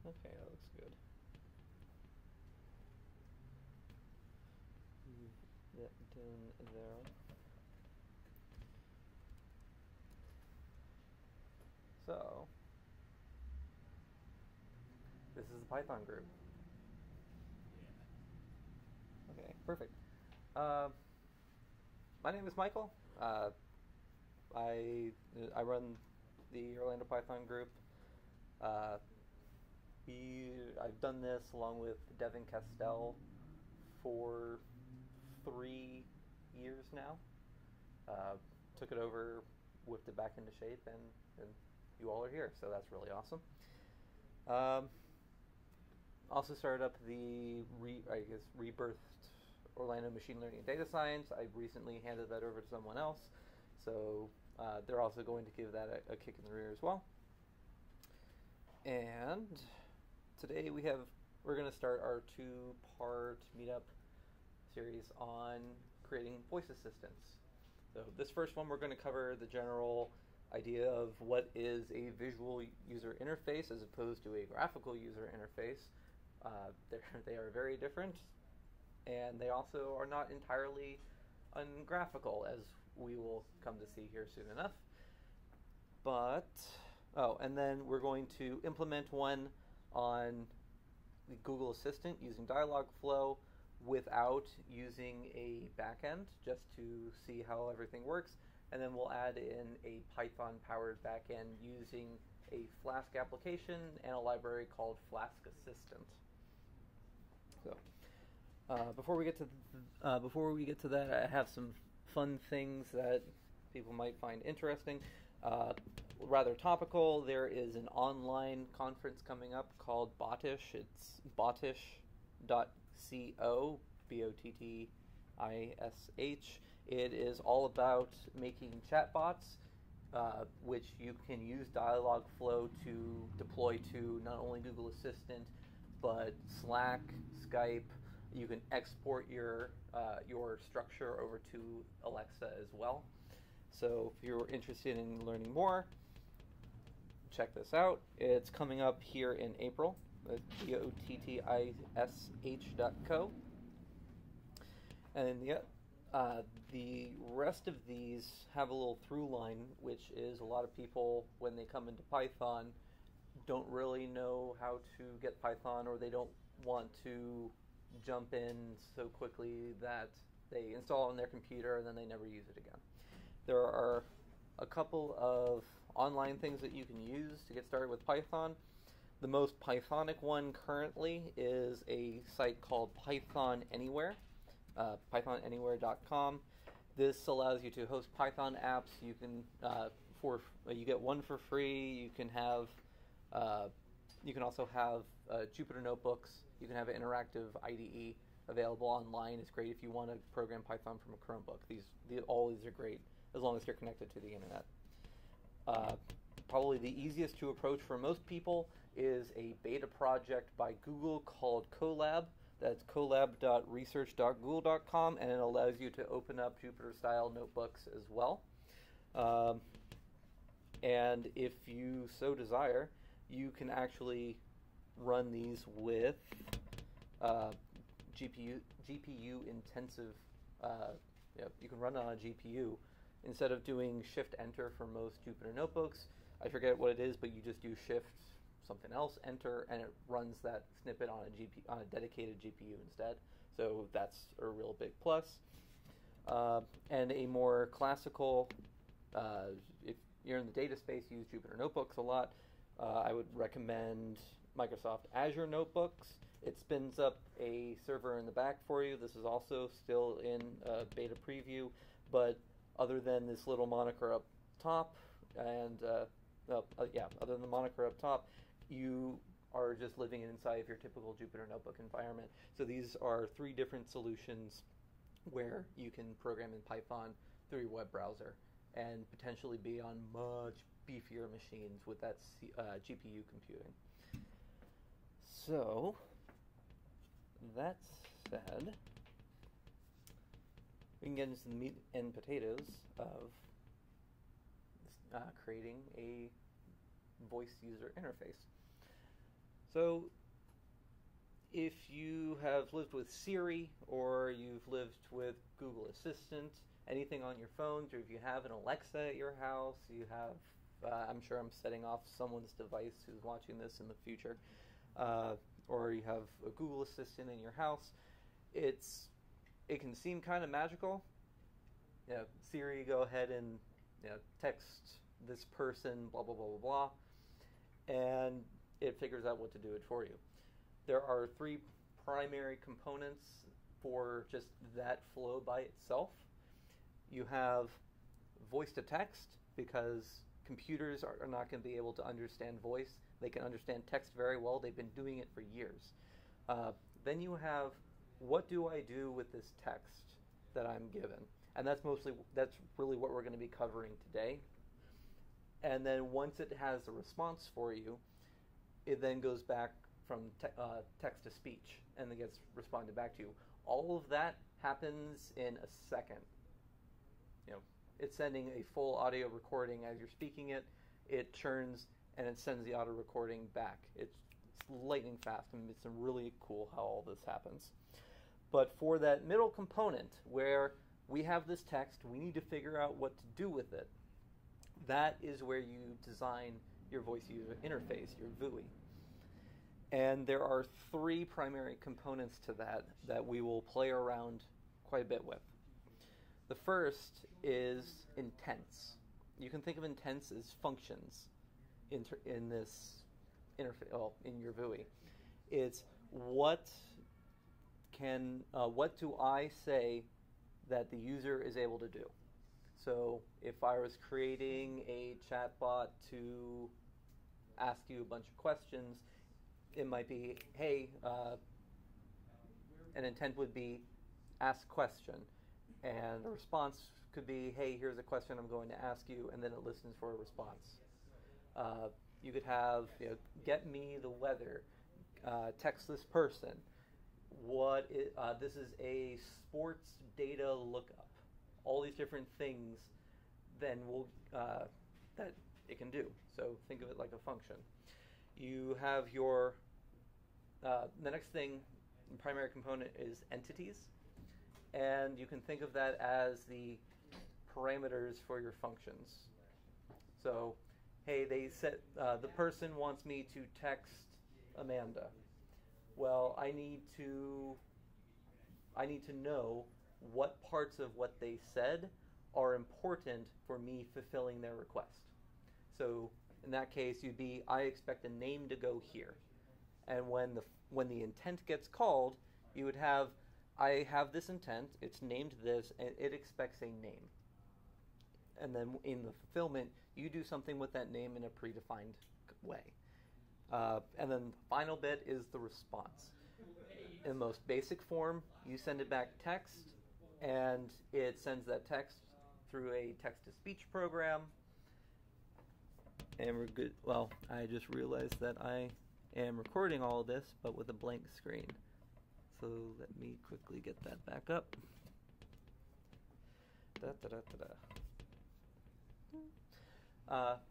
Okay, that looks good. Move that down there. So, this is the Python group. Yeah. Okay, perfect. Uh, my name is Michael. I run the Orlando Python group. Uh, I've done this along with Devin Castell for 3 years now. Uh, Took it over, whipped it back into shape, and you all are here, so that's really awesome. Um, Also started up the rebirthed Orlando Machine Learning and Data Science. I recently handed that over to someone else, so they're also going to give that a kick in the rear as well. And today we're going to start our 2-part meetup series on creating voice assistants. So this first one, we're going to cover the general idea of what is a visual user interface as opposed to a graphical user interface. They are very different, and they also are not entirely ungraphical, as we will come to see here soon enough. And then we're going to implement one on the Google Assistant using DialogFlow without using a backend, just to see how everything works. And then we'll add in a Python-powered backend using a Flask application and a library called Flask Assistant. So, before we get to that, I have some fun things that people might find interesting. Rather topical. There is an online conference coming up called Bottish. It's bottish.co, BOTTISH. It is all about making chatbots, which you can use DialogFlow to deploy to not only Google Assistant, but Slack, Skype. You can export your structure over to Alexa as well. So if you're interested in learning more, check this out. It's coming up here in April. BOTTISH.co. And the rest of these have a little through line, which is a lot of people, when they come into Python, don't really know how to get Python, or they don't want to jump in so quickly that they install it on their computer and then they never use it again. There are a couple of online things that you can use to get started with Python. The most Pythonic one currently is a site called Python Anywhere, pythonanywhere.com. This allows you to host Python apps. You can you get one for free. You can also have Jupyter notebooks. You can have an interactive IDE available online. It's great if you want to program Python from a Chromebook. All these are great as long as you're connected to the internet. Probably the easiest to approach for most people is a beta project by Google called Colab. That's colab.research.google.com, and it allows you to open up Jupyter-style notebooks as well. And if you so desire, you can actually run these with GPU intensive. You can run it on a GPU instead of doing Shift Enter for most Jupyter notebooks. I forget what it is, but you just do Shift something else, Enter, and it runs that snippet on a dedicated GPU instead. So that's a real big plus. And a more classical, if you're in the data space, use Jupyter notebooks a lot. I would recommend Microsoft Azure Notebooks. It spins up a server in the back for you. This is also still in beta preview, but other than this little moniker up top, other than the moniker up top, you are just living inside of your typical Jupyter Notebook environment. So these are 3 different solutions where you can program in Python through your web browser and potentially be on much beefier machines with that GPU computing. So, that said, we can get into the meat and potatoes of creating a voice user interface. So if you have lived with Siri or you've lived with Google Assistant, anything on your phones, or if you have an Alexa at your house, you have, I'm sure I'm setting off someone's device who's watching this in the future, or you have a Google Assistant in your house, it can seem kind of magical. You know, Siri, go ahead and text this person, blah, blah, blah, blah, blah, and it figures out what to do it for you. There are three primary components for just that flow by itself. You have voice to text, because computers are not going to be able to understand voice. They can understand text very well. They've been doing it for years. Then you have, what do I do with this text that I'm given? And that's really what we're going to be covering today. And then once it has a response for you, it then goes back from text to speech and then gets responded back to you. All of that happens in a second. It's sending a full audio recording as you're speaking it. It churns and it sends the audio recording back. It's lightning fast, and it's really cool how all this happens. But for that middle component where we have this text, we need to figure out what to do with it. That is where you design your voice user interface, your VUI. And there are three primary components to that we will play around quite a bit with. The first is intents. You can think of intents as functions in this interface, in your VUI. It's what do I say that the user is able to do? So if I was creating a chatbot to ask you a bunch of questions, it might be, hey, an intent would be ask question. And the response could be, hey, here's a question I'm going to ask you, and then it listens for a response. You could have, get me the weather, text this person. This is a sports data lookup. All these different things then that it can do. So think of it like a function. You have your, the next thing, the primary component is entities. And you can think of that as the parameters for your functions. So, hey, the person wants me to text Amanda. Well, I need to know what parts of what they said are important for me fulfilling their request. So in that case, you'd be, I expect a name to go here. And when the intent gets called, you would have, I have this intent, it's named this, and it expects a name. And then in the fulfillment, you do something with that name in a predefined way. And then the final bit is the response. In the most basic form, you send it back text, and it sends that text through a text-to-speech program. And we're good. Well, I just realized that I am recording all of this, but with a blank screen. So let me quickly get that back up.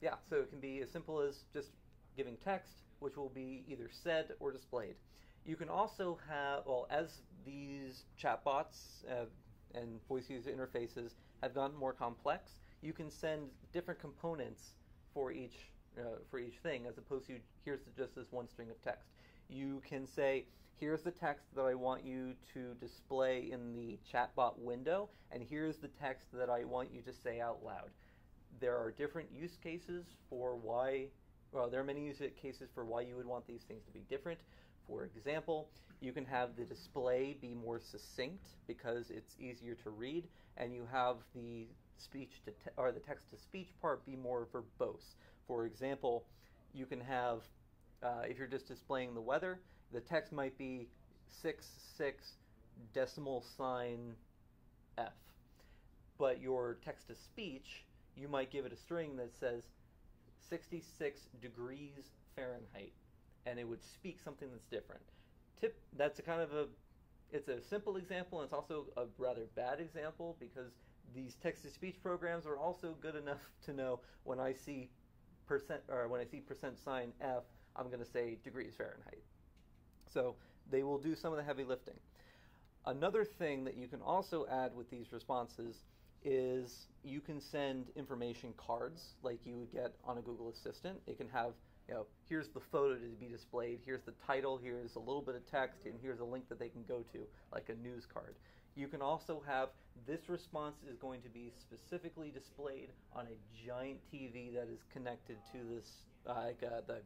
Yeah, so it can be as simple as just giving text, which will be either said or displayed. You can also have, well, as these chatbots and voice user interfaces have gotten more complex, you can send different components for each thing, as opposed to here's just this one string of text. You can say, here's the text that I want you to display in the chatbot window, and here's the text that I want you to say out loud. There are different use cases for why, well, there are many use cases for why you would want these things to be different. For example, you can have the display be more succinct because it's easier to read, and you have the the text-to-speech part be more verbose. For example, you can have, if you're just displaying the weather, the text might be 66 decimal sign F. But your text-to-speech, you might give it a string that says 66 degrees Fahrenheit, and it would speak something that's different. That's it's a simple example, and it's also a rather bad example, because these text-to-speech programs are also good enough to know when I see percent sign F, I'm going to say degrees Fahrenheit. So they will do some of the heavy lifting. Another thing that you can also add with these responses is you can send information cards like you would get on a Google Assistant. It can have, here's the photo to be displayed, here's the title, here's a little bit of text, and here's a link that they can go to, like a news card. You can also have, this response is going to be specifically displayed on a giant TV that is connected to this, the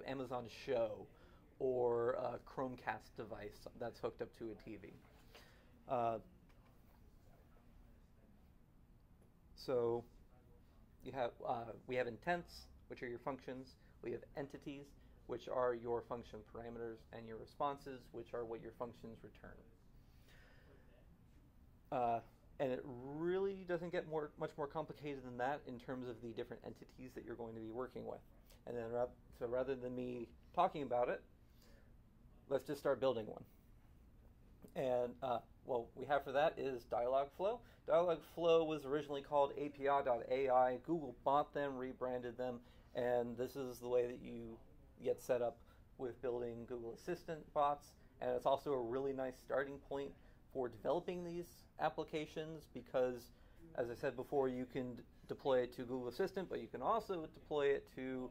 Amazon Show or a Chromecast device that's hooked up to a TV. So we have intents, which are your functions. We have entities, which are your function parameters, and your responses, which are what your functions return. And it really doesn't get much more complicated than that in terms of the different entities that you're going to be working with. And then, so rather than me talking about it, let's just start building one. And what we have for that is DialogFlow. DialogFlow was originally called API.ai. Google bought them, rebranded them, and this is the way that you get set up with building Google Assistant bots. And it's also a really nice starting point for developing these applications because, as I said before, you can deploy it to Google Assistant, but you can also deploy it to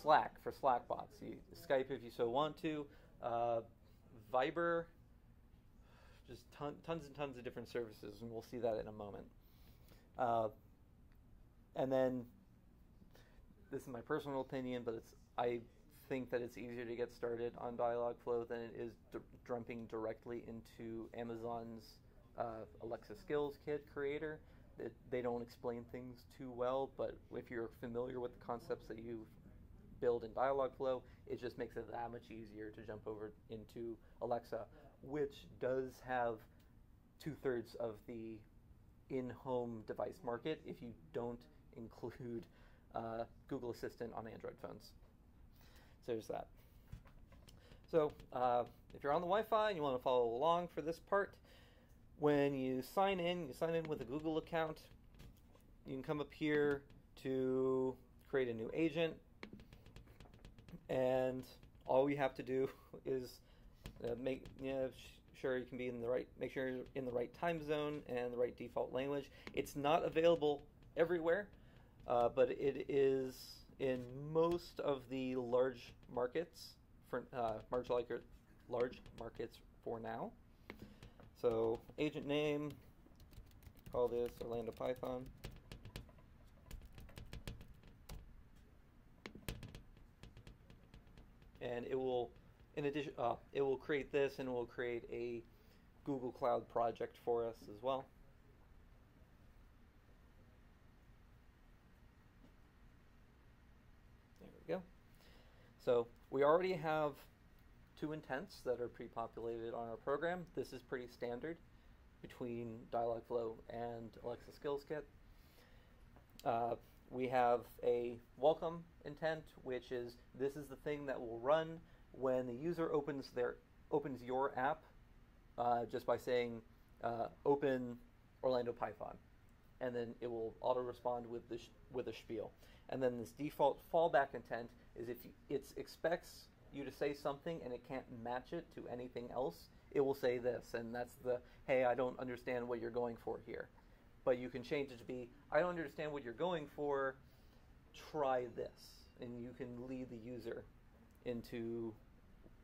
Slack for Slack bots. Skype if you so want to. Viber, just tons and tons of different services, and we'll see that in a moment. And then, this is my personal opinion, but I think that it's easier to get started on DialogFlow than it is jumping directly into Amazon's Alexa Skills Kit creator. They don't explain things too well, but if you're familiar with the concepts that you build in DialogFlow, it just makes it that much easier to jump over into Alexa, which does have 2/3 of the in-home device market if you don't include Google Assistant on Android phones. So there's that. So if you're on the Wi-Fi and you want to follow along for this part, when you sign in with a Google account. You can come up here to create a new agent, and all we have to do is make sure you can be in the right, make sure you're in the right time zone and the right default language. It's not available everywhere, but it is in most of the large markets for large markets for now. So agent name, call this Orlando Python. And it will, in addition, it will create this, and it will create a Google Cloud project for us as well. There we go. So we already have 2 intents that are pre-populated on our program. This is pretty standard between DialogFlow and Alexa Skills Kit. We have a welcome intent, which is this is the thing that will run when the user opens your app just by saying open Orlando Python, and then it will auto respond with a spiel. And then this default fallback intent is if it expects you to say something and it can't match it to anything else, it will say this, and that's the, hey, I don't understand what you're going for here. But you can change it to be, I don't understand what you're going for, try this. And you can lead the user into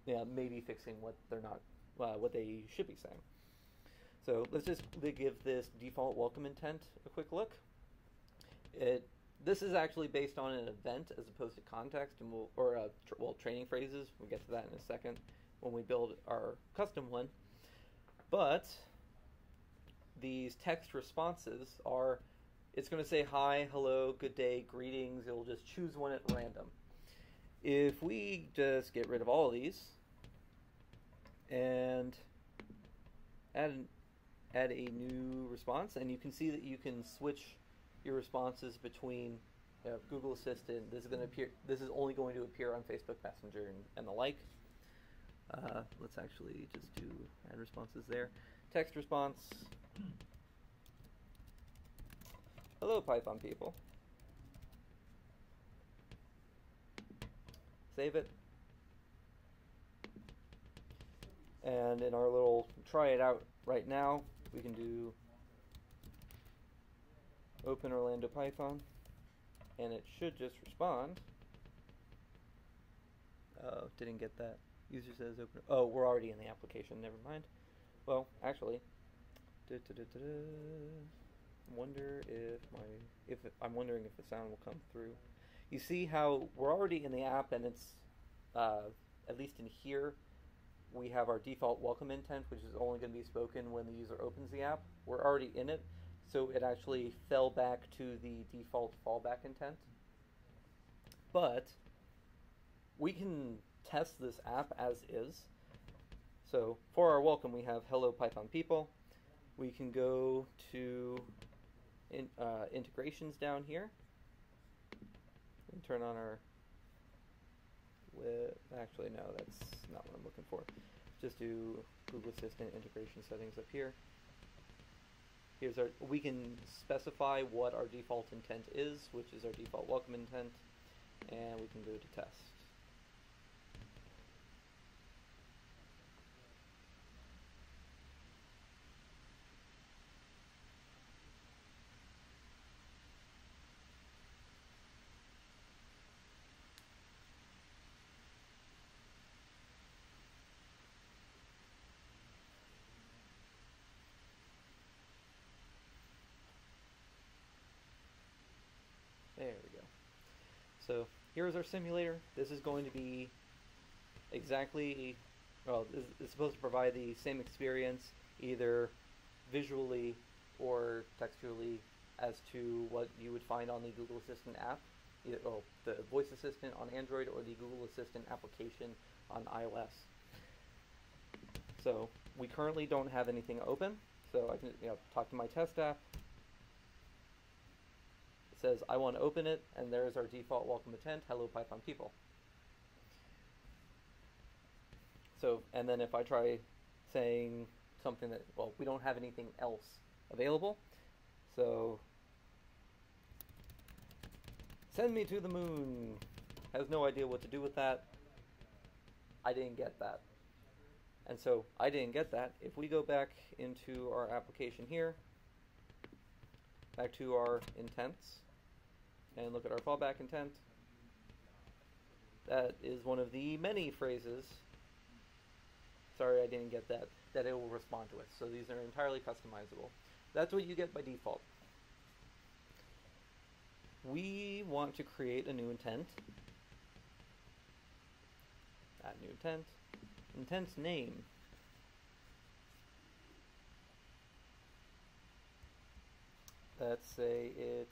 maybe fixing what they're not, what they should be saying. So let's just give this default welcome intent a quick look. This is actually based on an event as opposed to context, and training phrases. We'll get to that in a second when we build our custom one. But these text responses are, it's going to say hi, hello, good day, greetings. It will just choose one at random. If we just get rid of all of these and add a new response, and you can see that you can switch your responses between Google Assistant. This is going to appear. This is only going to appear on Facebook Messenger and the like. Let's actually just do add responses there. Text response. Hello, Python people. Save it, And in our little try it out right now, we can do open Orlando Python, and it should just respond. Oh, didn't get that. User says open. Oh, we're already in the application. Never mind. Well, actually, wonder if I'm wondering if the sound will come through. You see how we're already in the app, and it's at least in here, we have our default welcome intent, which is only going to be spoken when the user opens the app. We're already in it, so it actually fell back to the default fallback intent. But we can test this app as is. So for our welcome, we have hello Python people. We can go to integrations down here and turn on our actually no, that's not what I'm looking for. Just do Google Assistant integration settings up here. Here's our, we can specify what our default intent is, which is our default welcome intent, and we can go to test. There we go. So here's our simulator. This is going to be exactly, well, it's supposed to provide the same experience, either visually or textually, as to what you would find on the Google Assistant app, either, oh, the voice assistant on Android or the Google Assistant application on iOS. So we currently don't have anything open, so I can talk to my test app. Says I want to open it, and there's our default welcome intent, hello Python people. So, and then if I try saying something that, well, we don't have anything else available, so send me to the moon, has no idea what to do with that. I didn't get that. And so I didn't get that. If we go back into our application here, back to our intents, and look at our fallback intent, that is one of the many phrases, sorry I didn't get that, that it will respond to it. So these are entirely customizable. That's what you get by default. We want to create a new intent. Add new intent. Intent's name. Let's say it's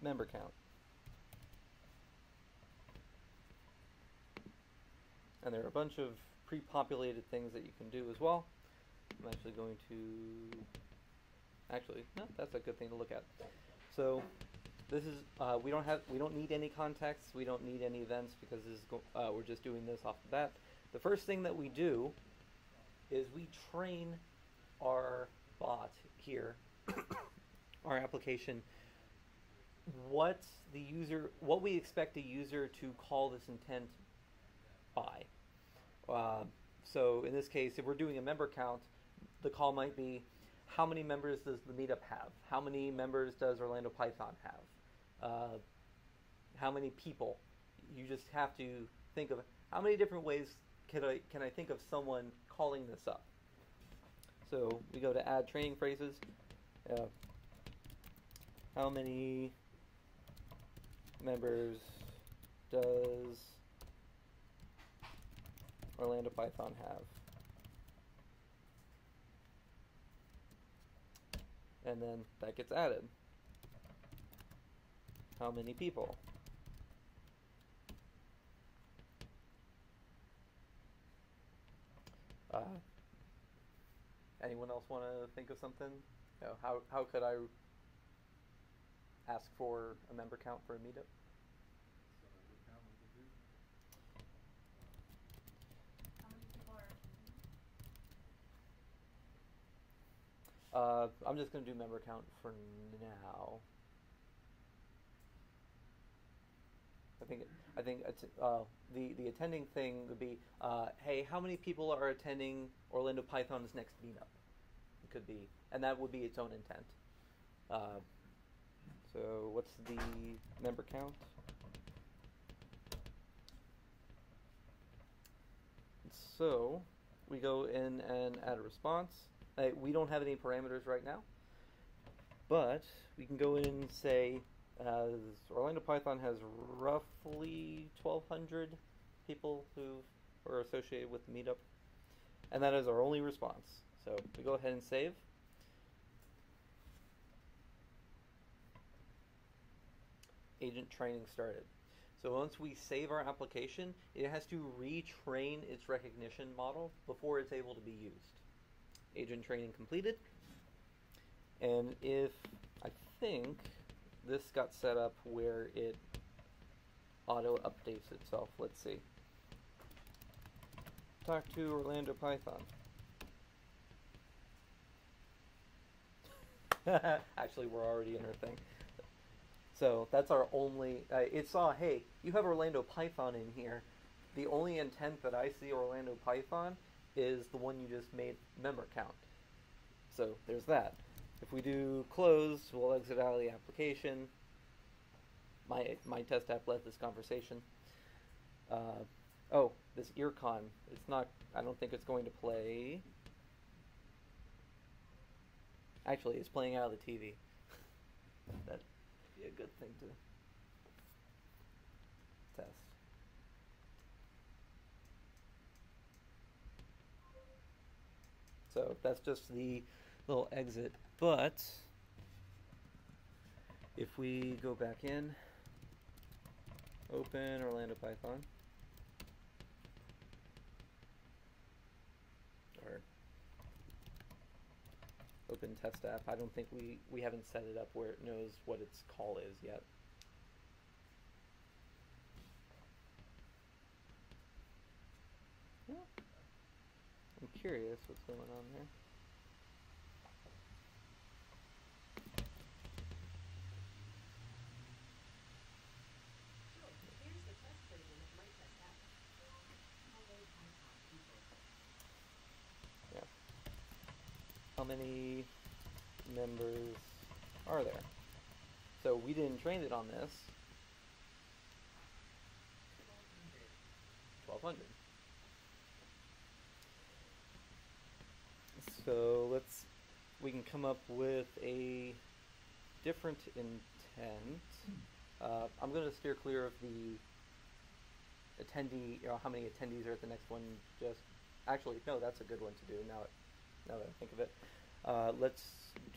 member count. And there are a bunch of pre-populated things that you can do as well. I'm actually going to, actually, no, that's a good thing to look at. So this is, we don't need any context, we don't need any events, because this is we're just doing this off the bat. The first thing that we do is we train our bot here, our application, what we expect the user to call this intent by. So in this case, if we're doing a member count, the call might be, how many members does the meetup have? How many members does Orlando Python have? How many people? You just have to think of how many different ways can I think of someone calling this up. So we go to add training phrases. How many members does Orlando Python have? And then that gets added. How many people? Anyone else want to think of something? How could I ask for a member count for a meetup? How many people are attending? I'm just going to do member count for now. I think it's, the attending thing would be, hey, how many people are attending Orlando Python's next meetup? It could be, and that would be its own intent. So what's the member count? So we go in and add a response. We don't have any parameters right now, but we can go in and say Orlando Python has roughly 1,200 people who are associated with the meetup, and that is our only response. So we go ahead and save. Agent training started. So once we save our application, it has to retrain its recognition model before it's able to be used. Agent training completed. And if, I think, this got set up where it auto-updates itself. Let's see. Talk to Orlando Python. Actually, we're already in our thing. So that's our only, it saw, hey, you have Orlando Python in here. The only intent that I see Orlando Python is the one you just made member count. So there's that. If we do close, we'll exit out of the application. My test app led this conversation. Oh, this earcon, it's not, I don't think it's going to play. Actually, it's playing out of the TV. That'd be a good thing to test. So that's just the little exit. But if we go back in, open Orlando Python, or open test app. I don't think we haven't set it up where it knows what its call is yet. Yeah. I'm curious what's going on there. How many members are there? So we didn't train it on this. 1,200. So we can come up with a different intent. I'm going to steer clear of the attendee, how many attendees are at the next one. Actually, no, that's a good one to do now that I think of it. Let's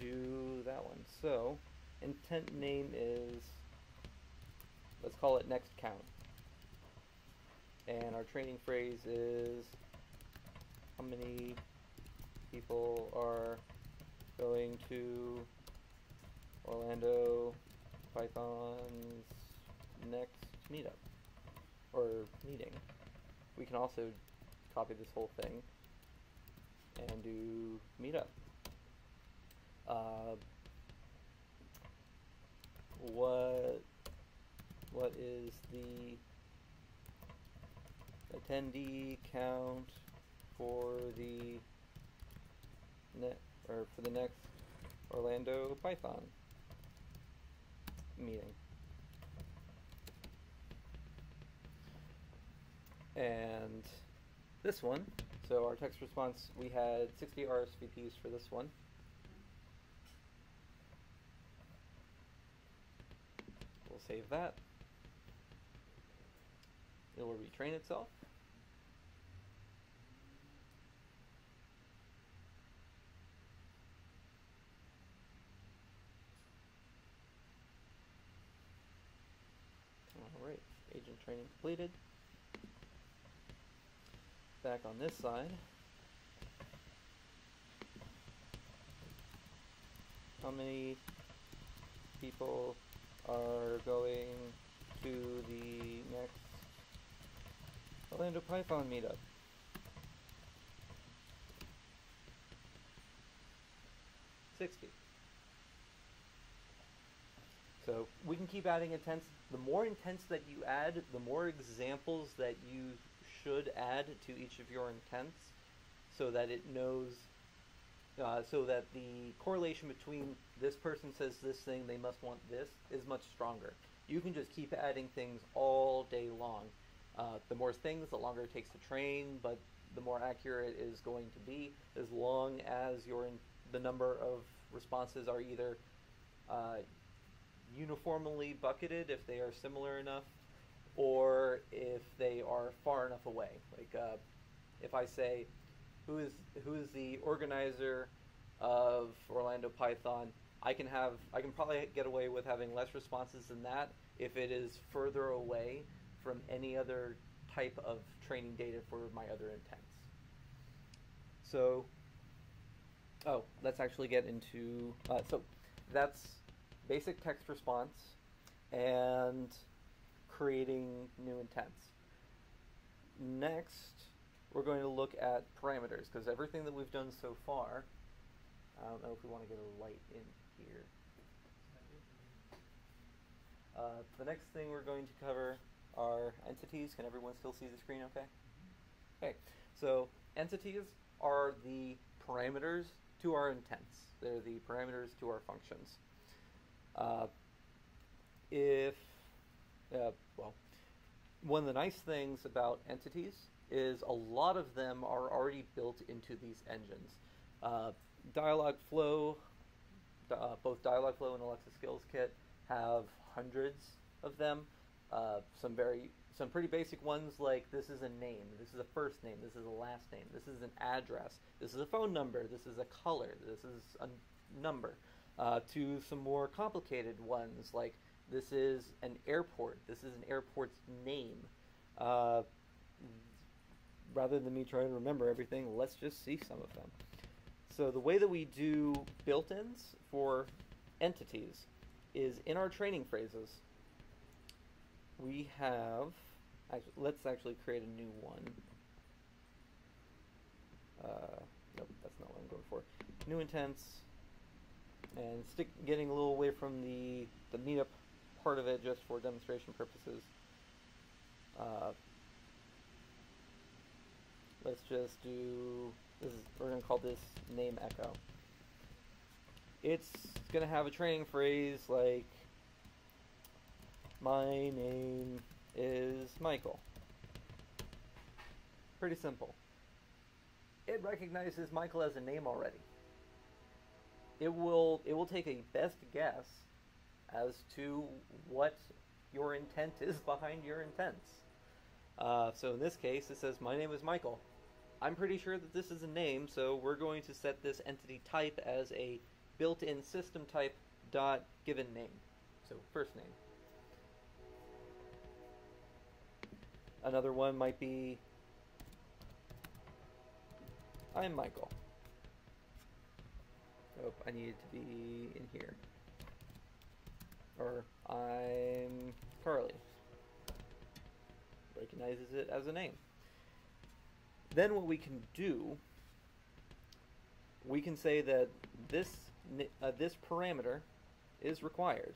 do that one. So, intent name is, let's call it next count. And our training phrase is, how many people are going to Orlando Python's next meetup, or meeting. We can also copy this whole thing and do meetup. What is the attendee count for the next Orlando Python meeting? And this one, so our text response, we had 60 RSVPs for this one. We'll save that. It will retrain itself. Alright, agent training completed. Back on this side, how many people are going to the next Orlando Python meetup? $60. So we can keep adding intents. The more intents that you add, the more examples that you should add to each of your intents, so that it knows, so that the correlation between this person says this thing, they must want this, is much stronger. You can just keep adding things all day long. The more things, the longer it takes to train, but the more accurate it is going to be, as long as the number of responses are either uniformly bucketed, if they are similar enough, or if they are far enough away. Like if I say, who is the organizer of Orlando Python, I can probably get away with having less responses than that if it is further away from any other type of training data for my other intents. So, let's actually get into, so that's basic text response and creating new intents. Next, we're going to look at parameters, because everything that we've done so far, I don't know if we want to get a light in here. The next thing we're going to cover are entities. Can everyone still see the screen okay? Okay, so entities are the parameters to our intents. They're the parameters to our functions. Well, one of the nice things about entities is a lot of them are already built into these engines. DialogFlow, both DialogFlow and Alexa Skills Kit have hundreds of them. Some pretty basic ones, like this is a name, this is a first name, this is a last name, this is an address, this is a phone number, this is a color, this is a number. To some more complicated ones, like this is an airport, this is an airport's name. Rather than me trying to remember everything, let's just see some of them. So the way that we do built-ins for entities is in our training phrases, we have, let's actually create a new one. Nope, that's not what I'm going for. New intents, and getting a little away from the meetup part of it just for demonstration purposes. Let's just do, we're going to call this name echo. It's going to have a training phrase like, my name is Michael. Pretty simple. It recognizes Michael as a name already. It will take a best guess as to what your intent is behind your intents. So in this case, it says, my name is Michael. I'm pretty sure that this is a name, so we're going to set this entity type as a built-in system type dot given name. So first name. Another one might be, I'm Michael. Oh, I need it to be in here. Or I'm Carly. Recognizes it as a name. Then what we can do, we can say that this parameter is required.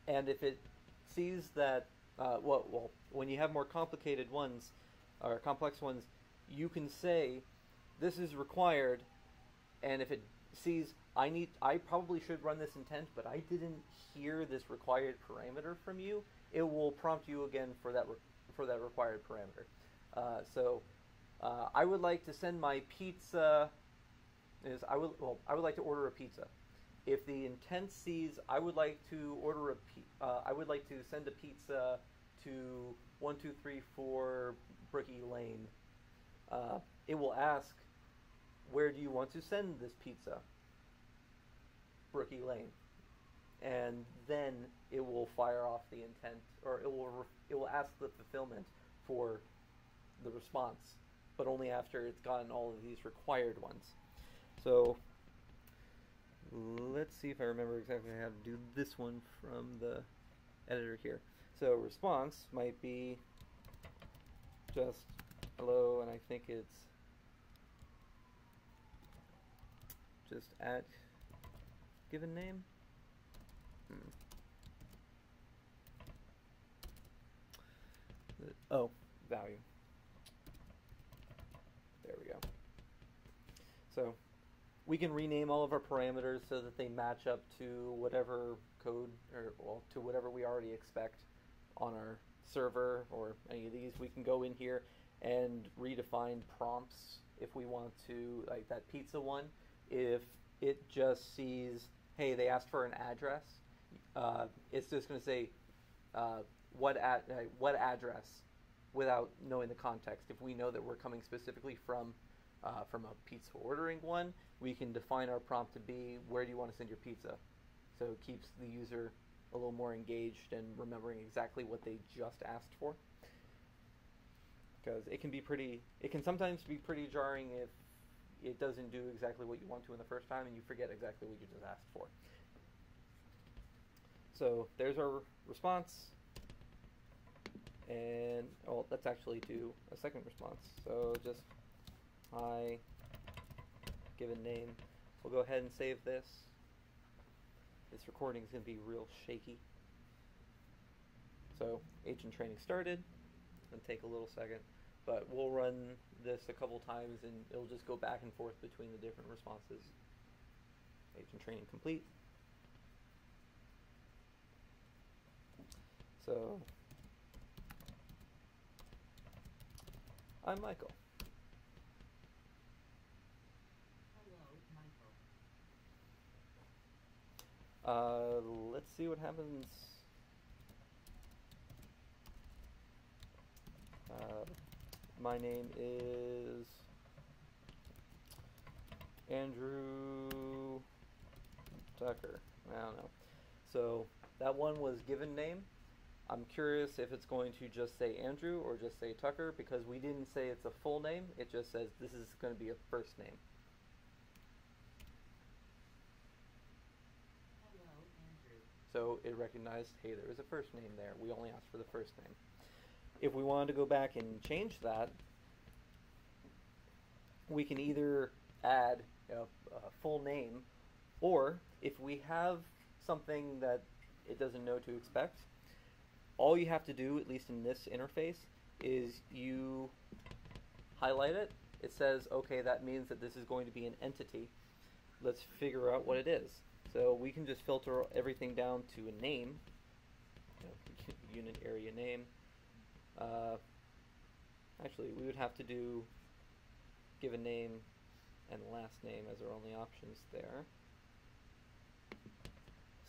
And if it sees that, well, when you have more complicated ones, or complex ones, you can say, this is required, and if it sees, I probably should run this intent, but I didn't hear this required parameter from you, it will prompt you again for that required parameter. I would like to send my pizza, I would like to order a pizza. If the intent sees, I would like to send a pizza to 1234 Brookie Lane, it will ask, where do you want to send this pizza? Brookie Lane. And then it will fire off the intent, or it will ask the fulfillment for the response, but only after it's gotten all of these required ones. So let's see if I remember exactly how to do this one from the editor here. So response might be just hello, and I think it's just at given name. Oh, value. There we go. So we can rename all of our parameters so that they match up to whatever code, or well, to whatever we already expect on our server or any of these. We can go in here and redefine prompts if we want to, like that pizza one. If it just sees, hey, they asked for an address, it's just going to say what address without knowing the context. If we know that we're coming specifically from a pizza ordering one, we can define our prompt to be, where do you want to send your pizza? So it keeps the user a little more engaged and remembering exactly what they just asked for. Because it can sometimes be pretty jarring if it doesn't do exactly what you want to in the first time and you forget exactly what you just asked for. So there's our response. And let's actually do a second response. So just hi, given name. We'll go ahead and save this. This recording is going to be real shaky. So agent training started. It'll take a little second, but we'll run this a couple times and it'll just go back and forth between the different responses. Agent training complete. So I'm Michael. Hello, Michael. Let's see what happens. My name is Andrew Tucker. I don't know. So that one was given name. I'm curious if it's going to just say Andrew or just say Tucker, because we didn't say it's a full name. It just says this is going to be a first name. Hello, Andrew. So it recognized, hey, there was a first name there. We only asked for the first name. If we wanted to go back and change that, we can either add a full name, or if we have something that it doesn't know to expect, all you have to do, at least in this interface, is you highlight it. It says, okay, that means that this is going to be an entity. Let's figure out what it is. So we can just filter everything down to a name, unit area name. Actually, we would have to do given name and last name as our only options there.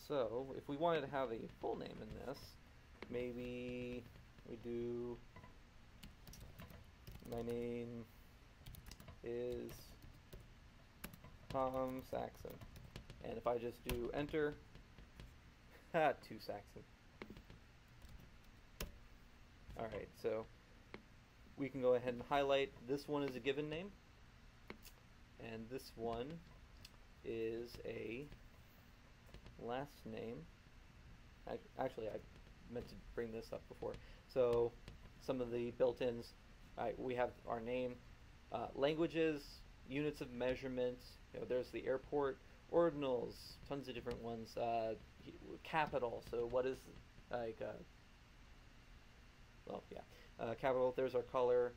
So if we wanted to have a full name in this, maybe we do, my name is Tom Saxon. And if I just do enter, to Saxon. Alright, so we can go ahead and highlight, this one is a given name, and this one is a last name. Actually, I meant to bring this up before. So some of the built-ins, we have our name, languages, units of measurement, there's the airport, ordinals, tons of different ones, capital, so what is capital, there's our color,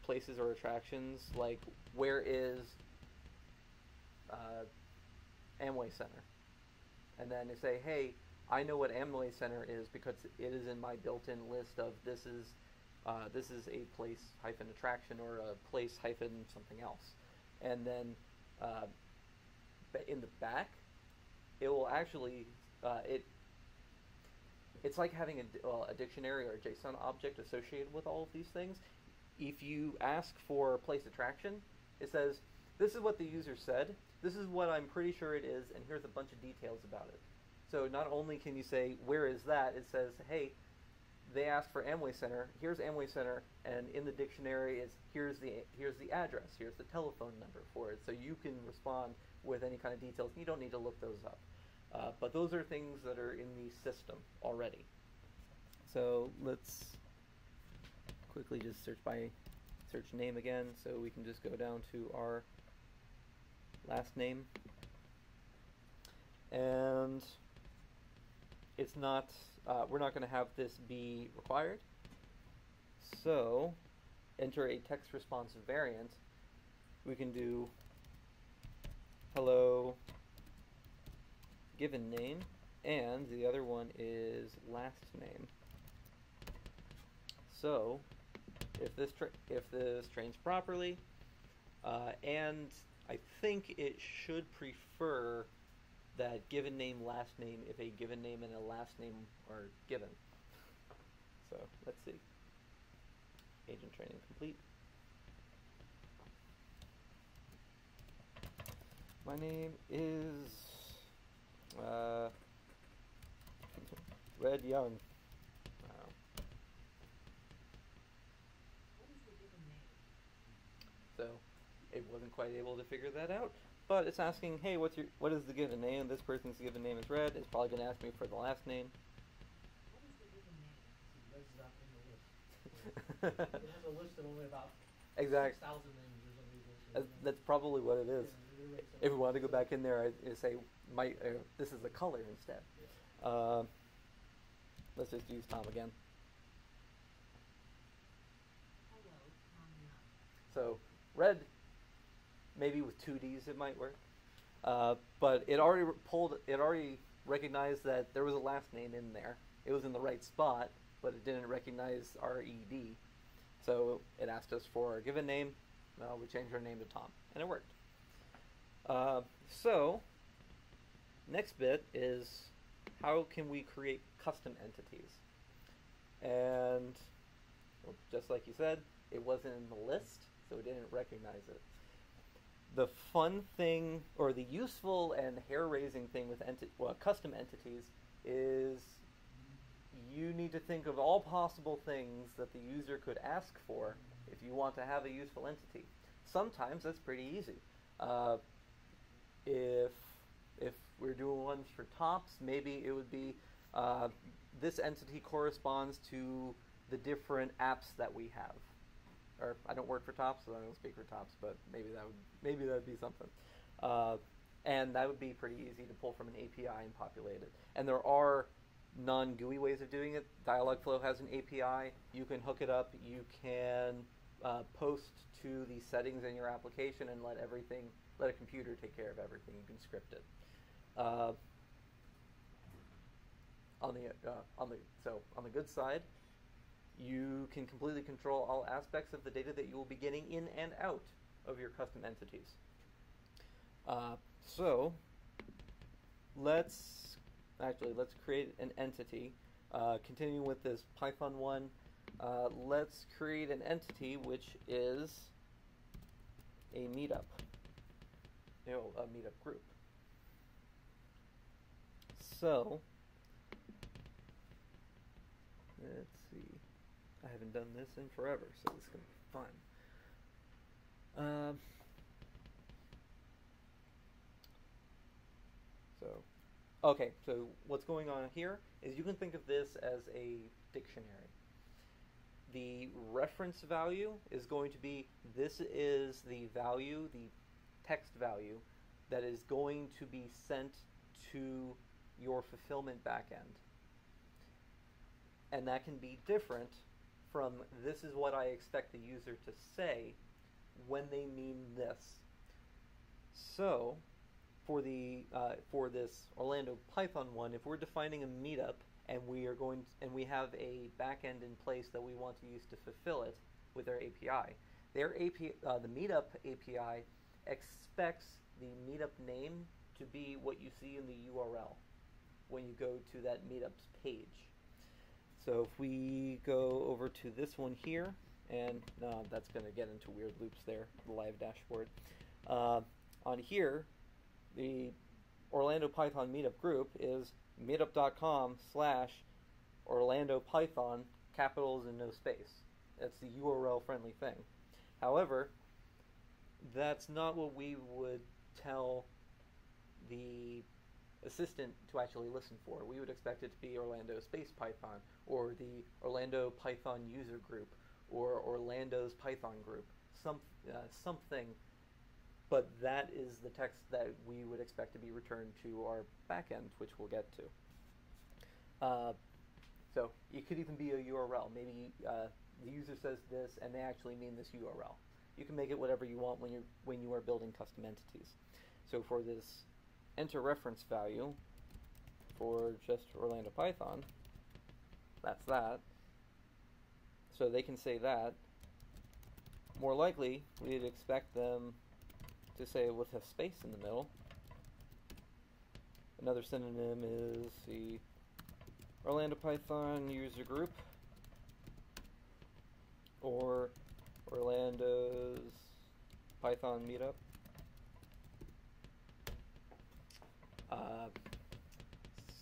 places or attractions, like where is Amway Center? And then they say, hey, I know what Amway Center is because it is in my built-in list of this is a place hyphen attraction or a place hyphen something else. And then in the back, it will actually it's like having a dictionary or a JSON object associated with all of these things. If you ask for place attraction, it says, this is what the user said, this is what I'm pretty sure it is, and here's a bunch of details about it. So not only can you say, where is that, it says, hey, they asked for Amway Center, here's Amway Center, and in the dictionary is here's the address, here's the telephone number for it, so you can respond with any kind of details. You don't need to look those up. But those are things that are in the system already. So let's quickly just search name again, so we can just go down to our last name. and it's not. We're not going to have this be required. So, enter a text response variant. We can do hello given name, and the other one is last name. So, if this trains properly, and I think it should prefer that given name last name if a given name and a last name are given. So let's see. Agent training complete. My name is Red Young. Wow. What is the given name? So it wasn't quite able to figure that out, but it's asking, hey, what is the given name? This person's given name is Red. It's probably going to ask me for the last name. What is the given name? See, Red's not in the list. It has a list of only about 6,000 names or something. That's probably what it is. Yeah, right, If we wanted to go back in there, I'd say this is the color instead. Yeah. Let's just use Tom again. Hello, Tom Young. So Red, maybe with two Ds it might work, but it already recognized that there was a last name in there. It was in the right spot, but it didn't recognize R-E-D. So it asked us for our given name. We changed our name to Tom, and it worked. So next bit is how can we create custom entities? And well, just like you said, it wasn't in the list, so it didn't recognize it. The fun thing, or the useful and hair-raising thing with custom entities is you need to think of all possible things that the user could ask for if you want to have a useful entity. Sometimes that's pretty easy. If we're doing ones for tops, maybe it would be this entity corresponds to the different apps that we have. Or I don't work for tops, so I don't speak for tops, but maybe that would be something. And that would be pretty easy to pull from an API and populate it. And there are non-GUI ways of doing it. DialogFlow has an API. You can hook it up. You can post to the settings in your application and let a computer take care of everything. You can script it. On the good side, you can completely control all aspects of the data that you will be getting in and out of your custom entities. So let's create an entity. Continuing with this Python one, let's create an entity which is a meetup. A meetup group. So let's see. I haven't done this in forever, so this is going to be fun. Okay, so what's going on here is you can think of this as a dictionary. The reference value is going to be, this is the value, the text value, that is going to be sent to your fulfillment backend. And that can be different from this is what I expect the user to say when they mean this. So for this Orlando Python one, if we're defining a meetup and we have a backend in place that we want to use to fulfill it with our API, the meetup API expects the meetup name to be what you see in the URL when you go to that meetup's page. So if we go over to this one here, and that's going to get into weird loops there, the live dashboard. On here, the Orlando Python meetup group is meetup.com/Orlando Python, capitals and no space. That's the URL friendly thing. However, that's not what we would tell the assistant to actually listen for. We would expect it to be Orlando space Python, or the Orlando Python user group, or Orlando's Python group, something but that is the text that we would expect to be returned to our backend, which we'll get to. So it could even be a URL. Maybe the user says this, and they actually mean this URL. You can make it whatever you want when you are building custom entities. So for this enter reference value for just Orlando Python, that's that. So they can say that. More likely, we'd expect them to say with a space in the middle. Another synonym is the Orlando Python user group, or Orlando's Python meetup.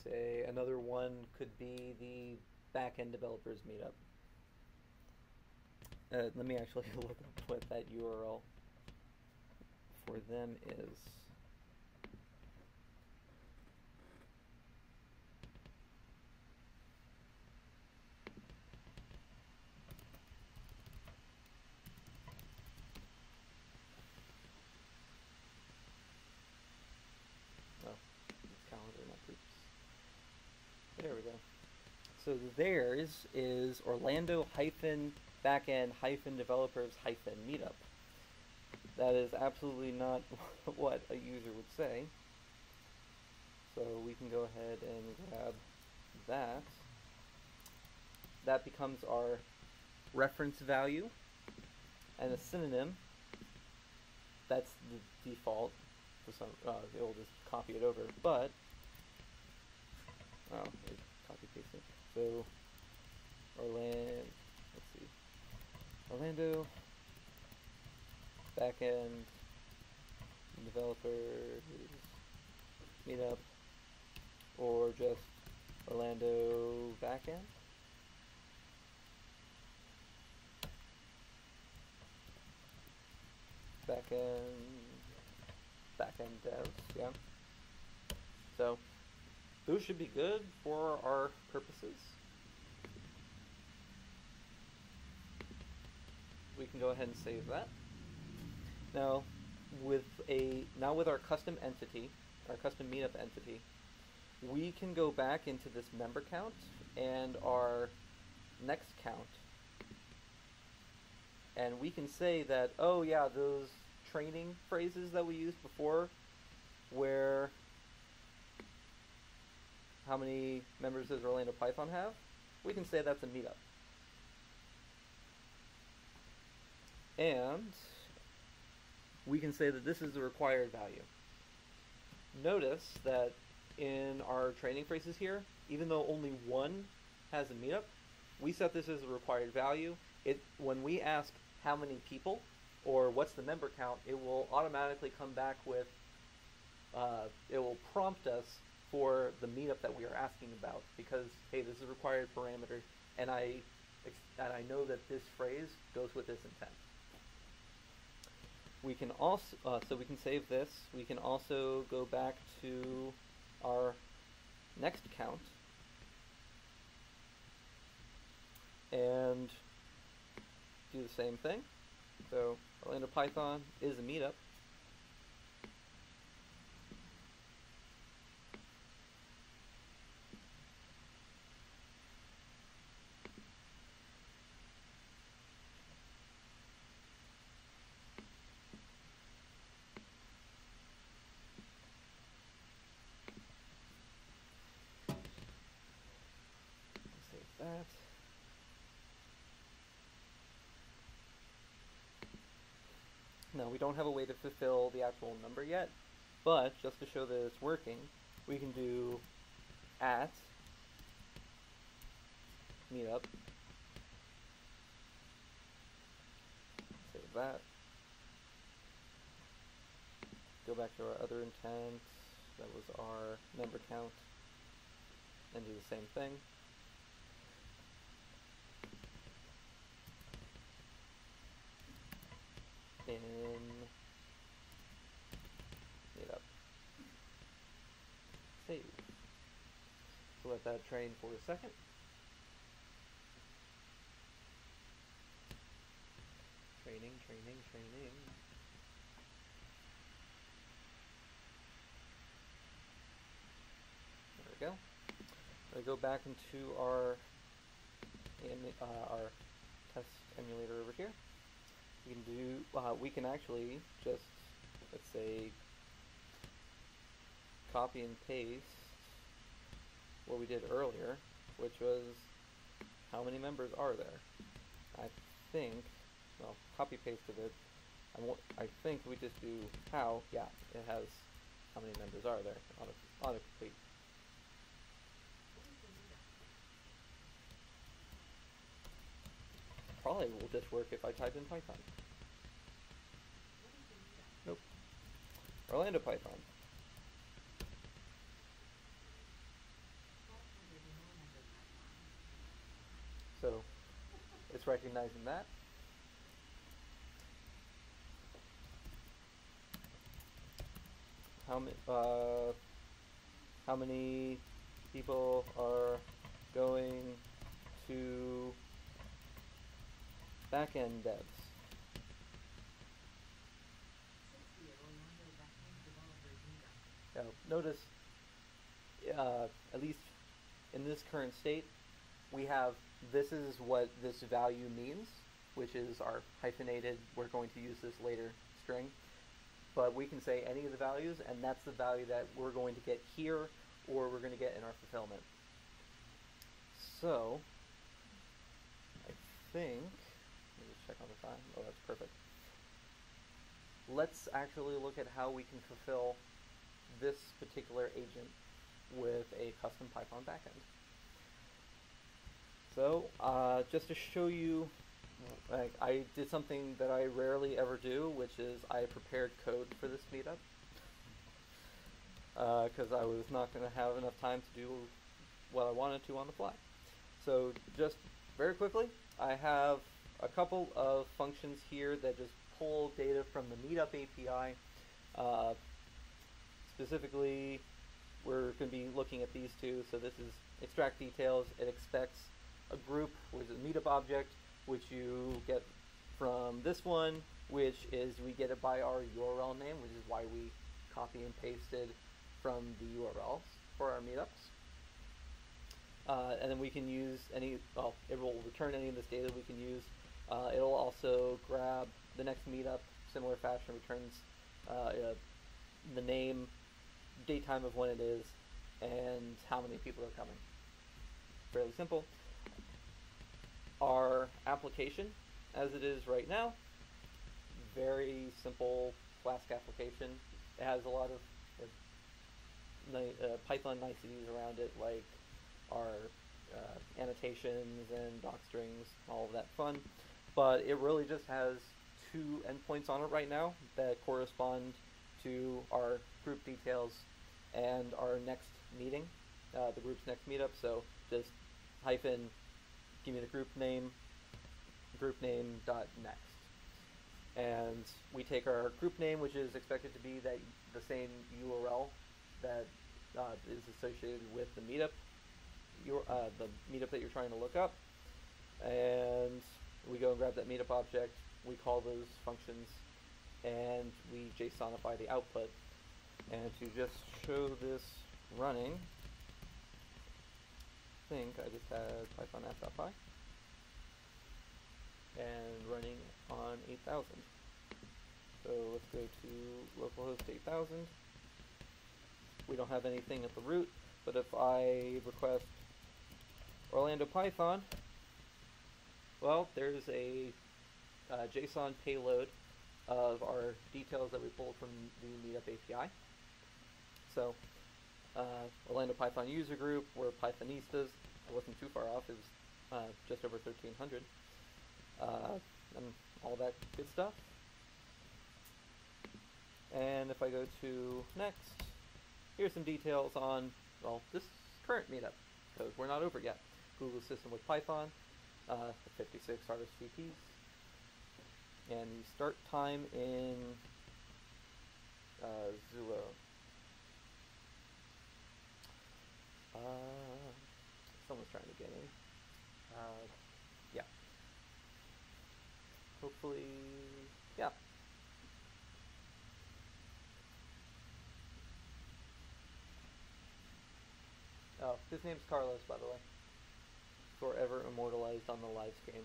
Say another one could be the backend developers meetup. Let me actually look up what that URL for them is. There we go. So theirs is Orlando-backend-developers-meetup. That is absolutely not what a user would say. So we can go ahead and grab that. That becomes our reference value. And a synonym, that's the default. For some, it'll just copy it over. But copy paste it. So Orlando backend developers meetup, or just Orlando backend. Backend devs, yeah. So those should be good for our purposes. We can go ahead and save that. Now, with our custom entity, our custom meetup entity, we can go back into this member count and our next count, and we can say that, oh yeah, those training phrases that we used before, where how many members does Orlando Python have? We can say that's a meetup. And we can say that this is the required value. Notice that in our training phrases here, even though only one has a meetup, we set this as a required value. When we ask how many people or what's the member count, it will automatically come back with, it will prompt us for the meetup that we are asking about, because hey, this is a required parameter, and I know that this phrase goes with this intent. We can also, so we can save this. We can also go back to our next count and do the same thing. So Orlando Python is a meetup. That. Now, we don't have a way to fulfill the actual number yet, but just to show that it's working, we can do at meetup, save that, go back to our other intent, that was our member count, and do the same thing. In meetup. Save. So let that train for a second. Training. go. We go back into our test emulator over here. We can do. We can actually just, let's say, copy and paste what we did earlier, which was how many members are there. I think, well, copy pasted it. I think we just do how. Yeah, it has how many members are there. Autocomplete. Probably will just work if I type in Python. Nope. Orlando Python. So it's recognizing that. How many people are going to backend devs? 60 at Orlando backend developers meetup. Now, notice, at least in this current state, we have this is what this value means, which is our hyphenated, we're going to use this later string. But we can say any of the values, and that's the value that we're going to get here, or we're going to get in our fulfillment. So, I think, let me just check on the time. Oh, that's perfect. Let's actually look at how we can fulfill this particular agent with a custom Python backend. So, just to show you, I did something that I rarely ever do, which is I prepared code for this meetup. Because I was not going to have enough time to do what I wanted to on the fly. So just very quickly, I have a couple of functions here that just pull data from the Meetup API. Specifically, we're going to be looking at these two. So this is extract details. It expects a group, which is a Meetup object, which you get from this one, which is we get it by our URL name, which is why we copy and pasted from the URLs for our meetups. And then we can use any, well, it will return any of this data we can use. It'll also grab the next meetup, similar fashion, returns the name, date time of when it is, and how many people are coming. Fairly simple. Our application, as it is right now, very simple Flask application. It has a lot of Python niceties around it, like our annotations and doc strings, all of that fun. But it really just has two endpoints on it right now that correspond to our group details and our next meeting, the group's next meetup. So just hyphen, give me the group name dot next. And we take our group name, which is expected to be the same URL that is associated with the meetup, the meetup that you're trying to look up, and we go and grab that meetup object. We call those functions, and we JSONify the output. And to just show this running, I think I just had Python app.py and running on 8000. So let's go to localhost 8000. We don't have anything at the root, but if I request Orlando Python, well, there's a JSON payload of our details that we pulled from the Meetup API. So Orlando Python user group, we're Pythonistas. I wasn't too far off. It was just over 1,300. And all that good stuff. And if I go to next, here's some details on, well, this current meetup code. We're not over yet. Google system with Python, 56 RSVPs, and the start time in Zulo. Someone's trying to get in. Yeah. Hopefully, yeah. Oh, his name's Carlos, by the way. Forever immortalized on the live stream.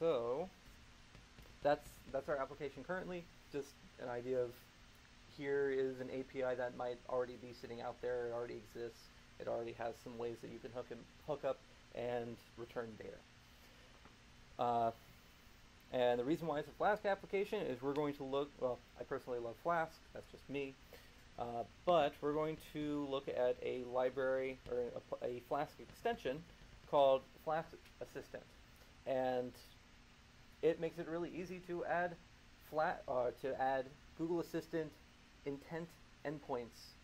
So that's our application currently. Just an idea of here is an API that might already be sitting out there. It already exists. It already has some ways that you can hook up and return data. And the reason why it's a Flask application is we're going to look, well, I personally love Flask, that's just me, but we're going to look at a library, or a Flask extension called Flask Assistant. And it makes it really easy to add Google Assistant intent endpoints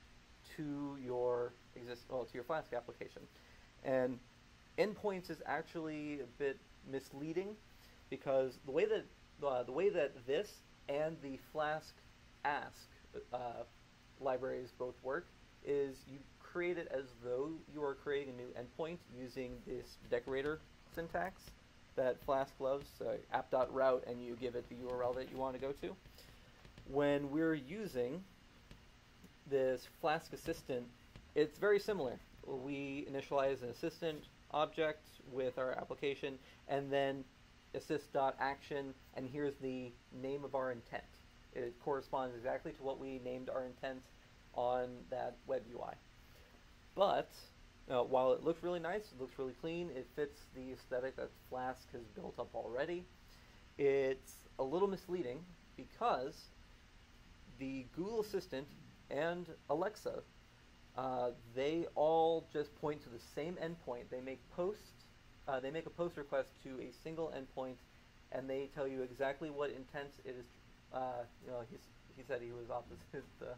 to your to your Flask application. And endpoints is actually a bit misleading, because the way that this and the Flask Ask libraries both work is you create it as though you are creating a new endpoint using this decorator syntax that Flask loves, app.route, and you give it the URL that you want to go to. When we're using this Flask Assistant, it's very similar. We initialize an assistant object with our application, and then assist.action, and here's the name of our intent. It corresponds exactly to what we named our intent on that web UI. But while it looks really nice, it looks really clean, it fits the aesthetic that Flask has built up already, it's a little misleading because the Google Assistant and Alexa, they all just point to the same endpoint. They make a post request to a single endpoint, and they tell you exactly what intent it is. He said he was opposite the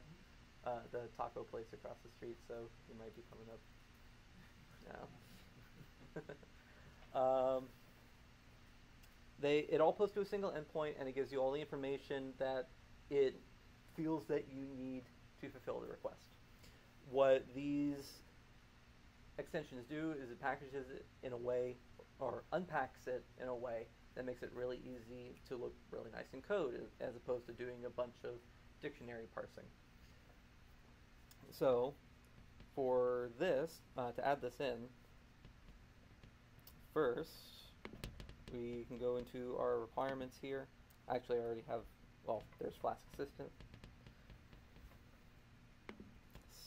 taco place across the street, so he might be coming up now. It all posts to a single endpoint, and it gives you all the information that it feels that you need to fulfill the request. What these extensions do is it packages it in a way, or unpacks it in a way that makes it really easy to look really nice in code, as opposed to doing a bunch of dictionary parsing. So for this, to add this in, first we can go into our requirements here. Actually, I already have, well, there's Flask Assistant.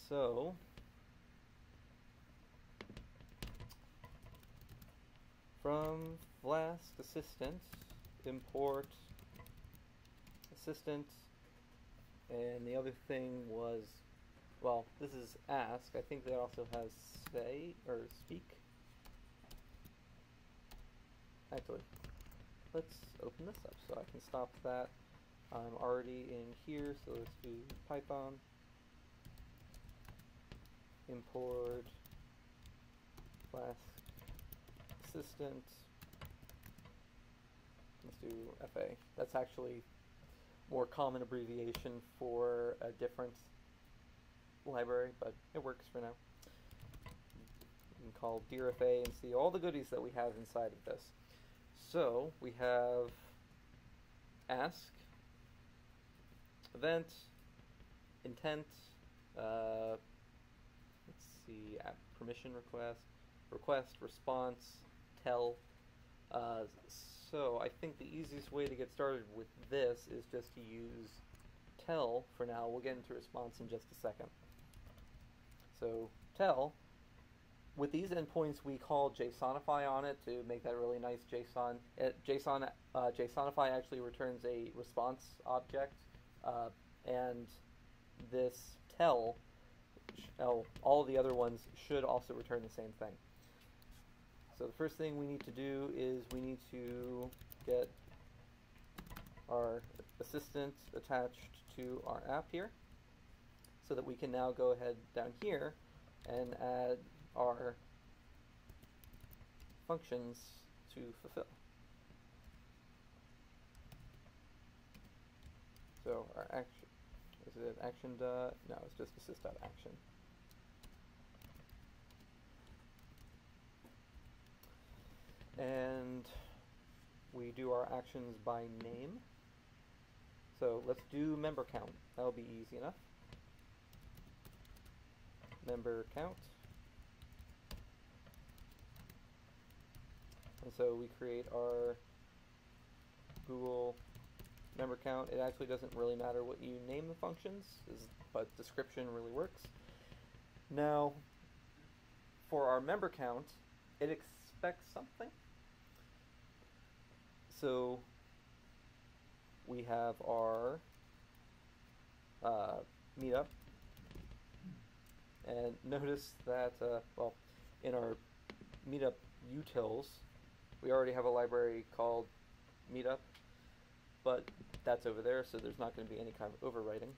So from Flask Assistant, import assistant, and the other thing was, well, this is ask. I think that also has say or speak. Actually, let's open this up so I can stop that. I'm already in here, so let's do Python. Import Flask Assistant. Let's do FA. That's actually more common abbreviation for a different library, but it works for now. You can call dirFA and see all the goodies that we have inside of this. So we have ask, event, intent, let's see, app permission request, response, tell. So I think the easiest way to get started with this is just to use tell for now. We'll get into response in just a second. So tell, with these endpoints we call JSONify on it to make that really nice JSON. JSONify actually returns a response object and this tell, all the other ones should also return the same thing. So the first thing we need to do is we need to get our assistant attached to our app here, so that we can now go ahead down here and add our functions to fulfill. So our action, is it action dot? No, it's just assist.action. And we do our actions by name. So let's do member count. That'll be easy enough. Member count. And so we create our Google member count. It actually doesn't really matter what you name the functions, but description really works. Now, for our member count, it expects something. So we have our meetup, and notice that, well, in our meetup utils, we already have a library called meetup, but that's over there, so there's not going to be any kind of overwriting.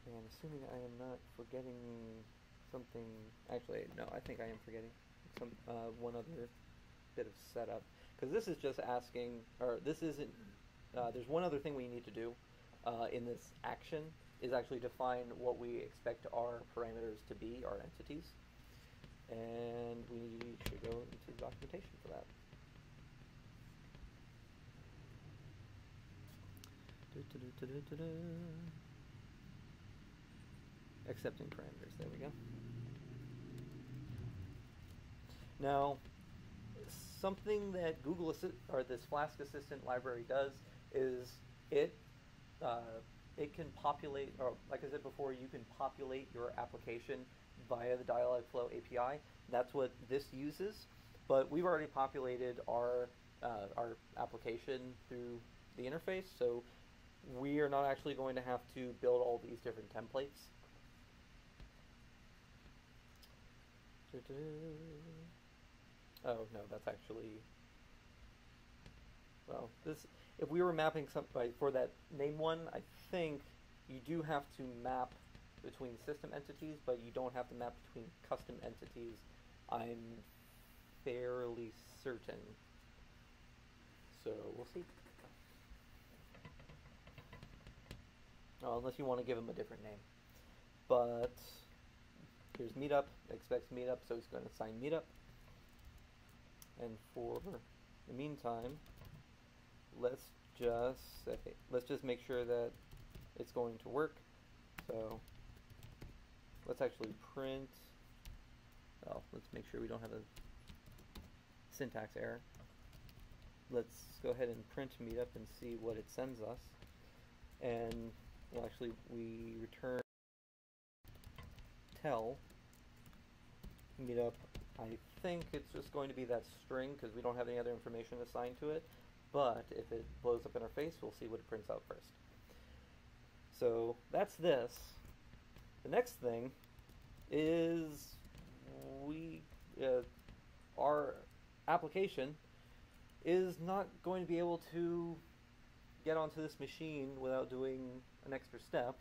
And assuming I am not forgetting something, actually, no, I think I am forgetting some one other bit of setup, because this is just asking, or this isn't, there's one other thing we need to do in this action, is actually define what we expect our parameters to be, our entities. And we should go into documentation for that. Accepting parameters, there we go. Now, something that Google or this Flask Assistant library does is it can populate, or like I said before, you can populate your application via the DialogFlow API. That's what this uses, but we've already populated our application through the interface, so we are not actually going to have to build all these different templates. Oh no, that's actually, well, this, if we were mapping something for that name one, I think you do have to map between system entities, but you don't have to map between custom entities. I'm fairly certain. So we'll see. Unless you want to give them a different name. But here's meetup, expects meetup, so it's going to assign meetup. And for the meantime, let's just make sure that it's going to work. So let's actually print, well, let's make sure we don't have a syntax error. Let's go ahead and print meetup and see what it sends us. And well, actually we return tell meetup. I think it's just going to be that string because we don't have any other information assigned to it, but if it blows up in our face, we'll see what it prints out first. So that's this. The next thing is our application is not going to be able to get onto this machine without doing an extra step,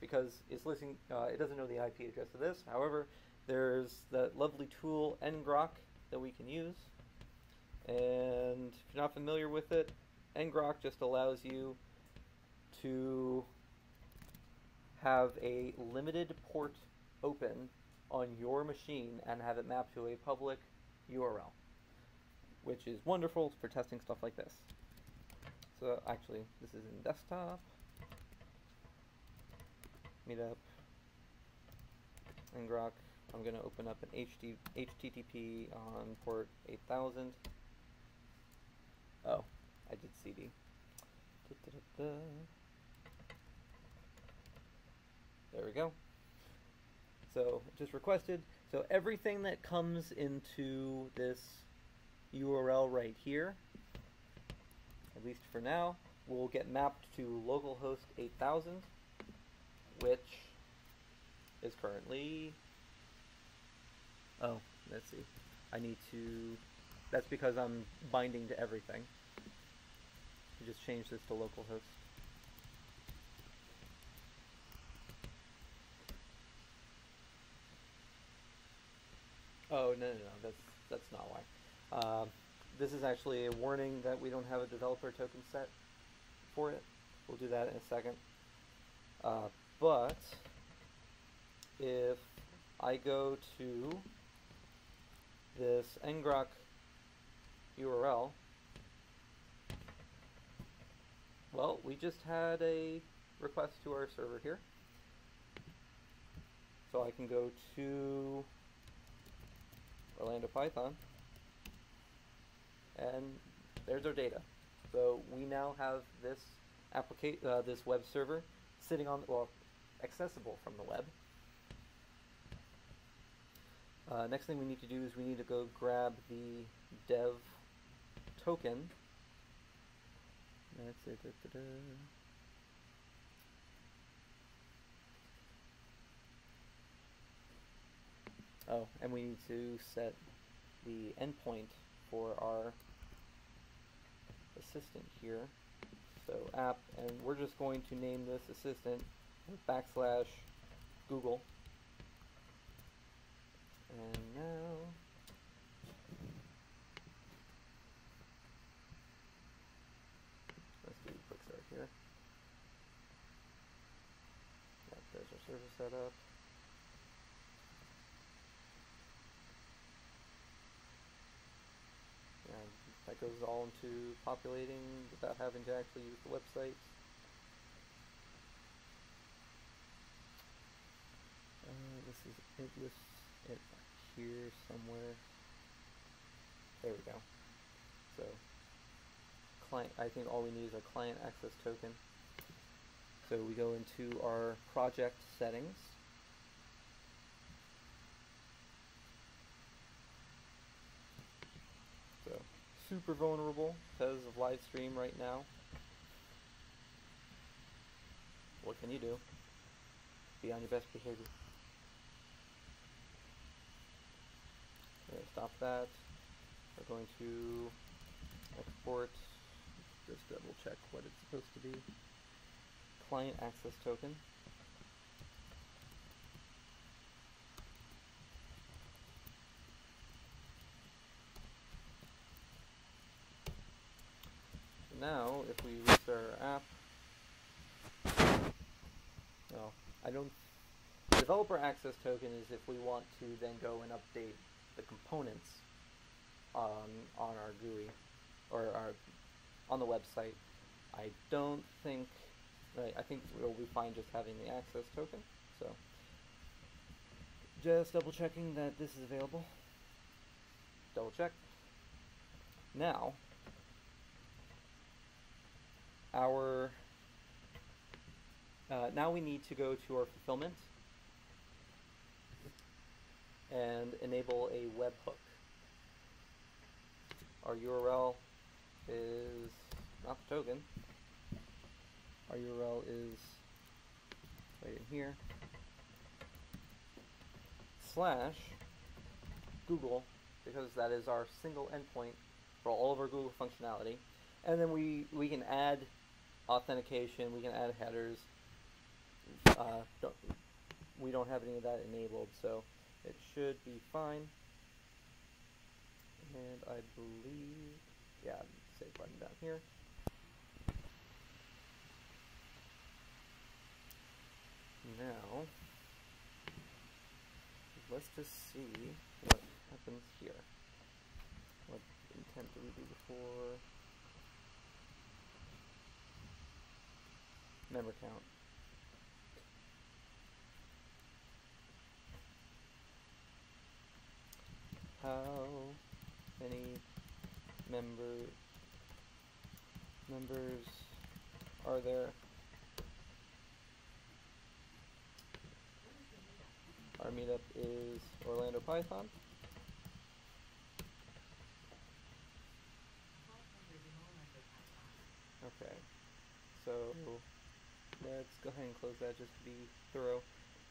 because it's listening. It doesn't know the IP address of this. However, there's that lovely tool ngrok that we can use, and if you're not familiar with it, ngrok just allows you to have a limited port open on your machine and have it mapped to a public URL, which is wonderful for testing stuff like this. So actually, this is in desktop, meetup, ngrok. I'm going to open up an HTTP on port 8000. Oh, I did CD. There we go. So just requested. So everything that comes into this URL right here, at least for now, will get mapped to localhost 8000, which is currently, oh, let's see, I need to, that's because I'm binding to everything. You just change this to localhost. Oh, no, that's not why. This is actually a warning that we don't have a developer token set for it. We'll do that in a second. But if I go to this ngrok URL, well, we just had a request to our server here. So I can go to Orlando Python, and there's our data. So we now have this this web server sitting on, well, accessible from the web. Next thing we need to do is we need to go grab the dev token. That's it. Oh, and we need to set the endpoint for our assistant here. So app, and we're just going to name this assistant /Google. And now let's do a quick start here. Yep, there's our server setup. And that goes all into populating without having to actually use the website. This is it lists it here somewhere. There we go. So client, I think all we need is a client access token. So we go into our project settings. So super vulnerable because of live stream right now. What can you do? Be on your best behavior. Okay, stop that. We're going to export, just double check what it's supposed to be. Client access token. So now, if we restart our app, well, I don't, developer access token is if we want to then go and update the components on our GUI or on the website. I don't think, I think we'll be fine just having the access token. So just double checking that this is available. Double check. Now our now we need to go to our fulfillment and enable a webhook. Our URL is not the token. Our URL is right in here, /Google, because that is our single endpoint for all of our Google functionality. And then we can add authentication, we can add headers. We don't have any of that enabled, so it should be fine. And I believe, yeah, save button down here. Now, let's just see what happens here. What intent did we do before? Member count. How many members are there? Our meetup is Orlando Python. So let's go ahead and close that just to be thorough.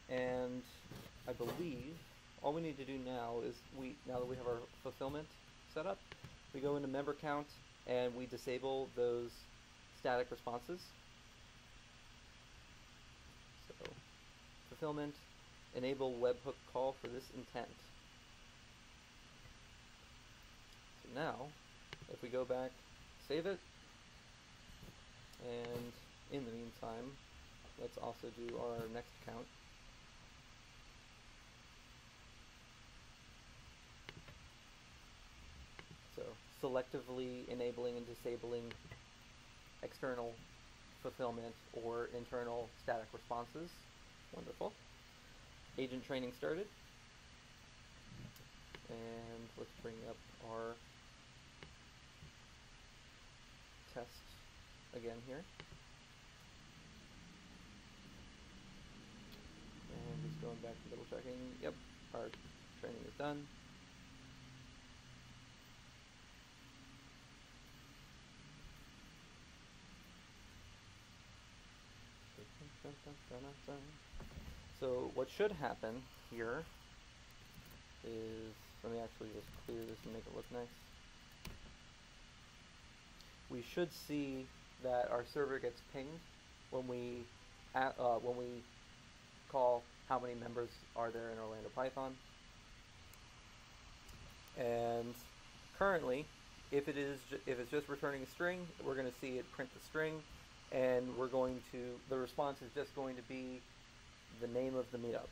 And I believe all we need to do now is now that we have our fulfillment set up, we go into member count and we disable those static responses. So fulfillment, enable webhook call for this intent. So now, if we go back, save it, and in the meantime, let's also do our next count. So selectively enabling and disabling external fulfillment or internal static responses. Wonderful. Agent training started. And let's bring up our test again here. And just going back to double checking. Yep, our training is done. So what should happen here is, let me actually just clear this and make it look nice. We should see that our server gets pinged when we call how many members are there in Orlando Python. And currently, if it's just returning a string, we're going to see it print the string, and the response is just going to be the name of the meetup.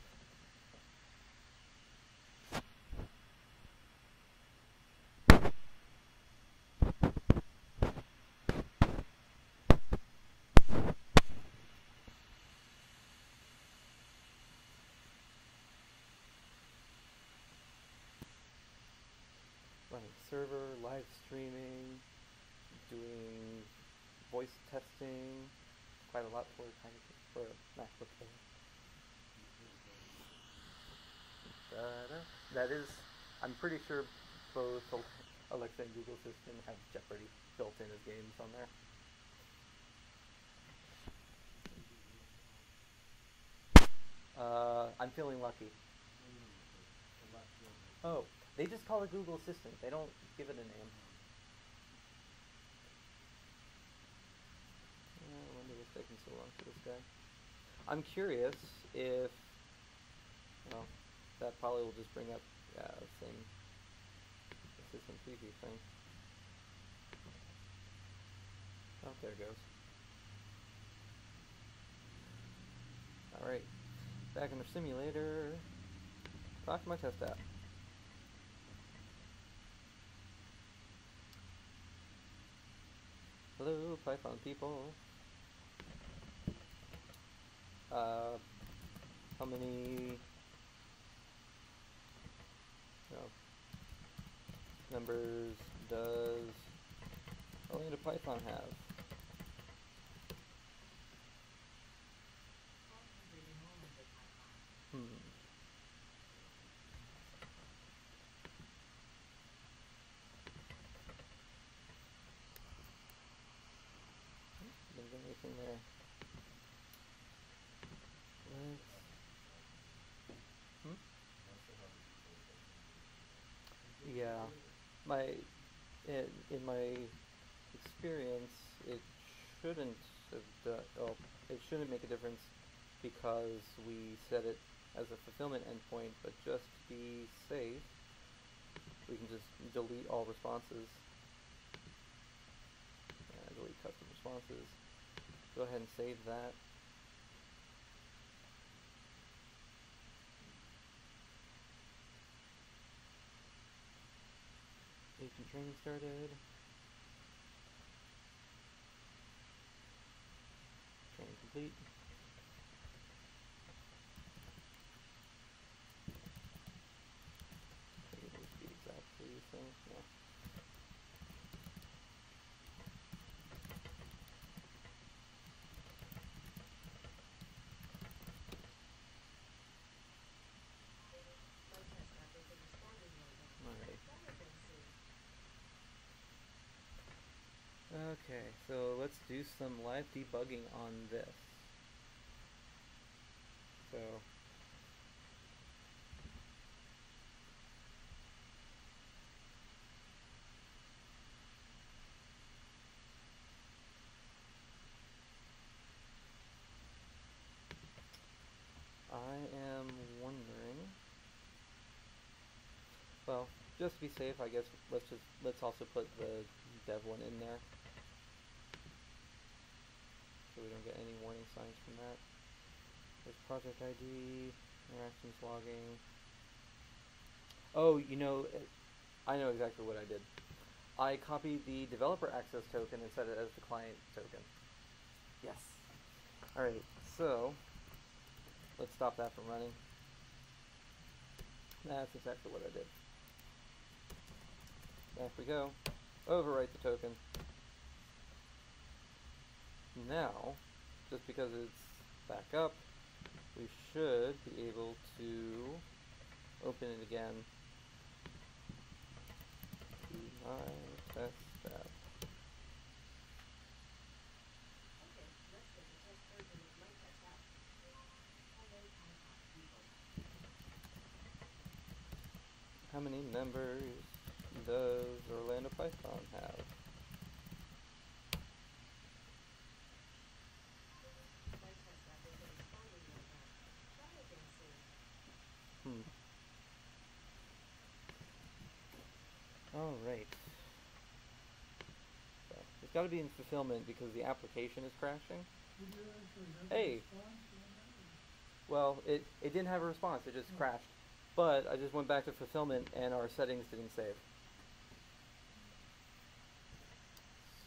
Running server, live streaming, doing voice testing, quite a lot for a MacBook Air. That is, I'm pretty sure both Alexa and Google Assistant have Jeopardy built in as games on there. I'm feeling lucky. Oh, they just call it Google Assistant. They don't give it a name. I wonder what's taking so long for this guy. I'm curious if, well, that probably will just bring up the same assistant preview thing. Oh, there it goes. Alright, back in the simulator. Talk to my test app. Hello, Python people. How many members does Orlando Python have? Didn't get anything there. Yeah, in my experience, it shouldn't make a difference because we set it as a fulfillment endpoint, but just to be safe, we can just delete all responses. Delete custom responses. Go ahead and save that. Agent training started. Training complete. I think it needs to be exactly the same. Yeah. Alright. Okay, so let's do some live debugging on this. So I am wondering, well, just to be safe, I guess let's also put the dev one in there, so we don't get any warning signs from that. There's project ID, interactions logging. Oh, you know, I know exactly what I did. I copied the developer access token and set it as the client token. Yes. Alright, so let's stop that from running. That's exactly what I did. Back we go. Overwrite the token. Now, just because it's back up, we should be able to open it again. Test that. Okay, let's get the test version of my test out. Payload Python debug. How many members does Orlando Python have? My test app isn't responding right now. Try again soon. Alright. So, it's got to be in fulfillment because the application is crashing. Did you actually have Hey. a response on that? Well, it didn't have a response, it just crashed. But I just went back to fulfillment and our settings didn't save.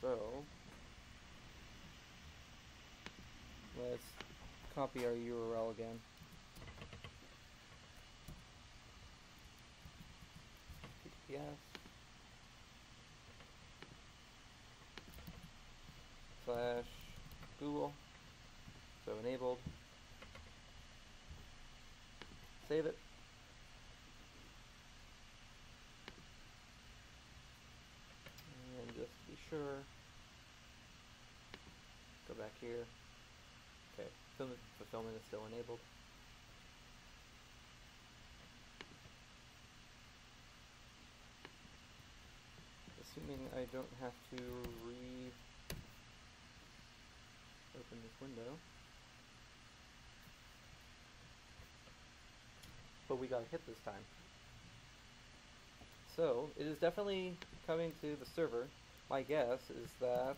So, let's copy our URL again. HTTPS / Google. So enabled. Save it. And just to be sure, go back here. Okay, fulfillment is still enabled. Assuming I don't have to open this window. But we got hit this time. So, it is definitely coming to the server. My guess is that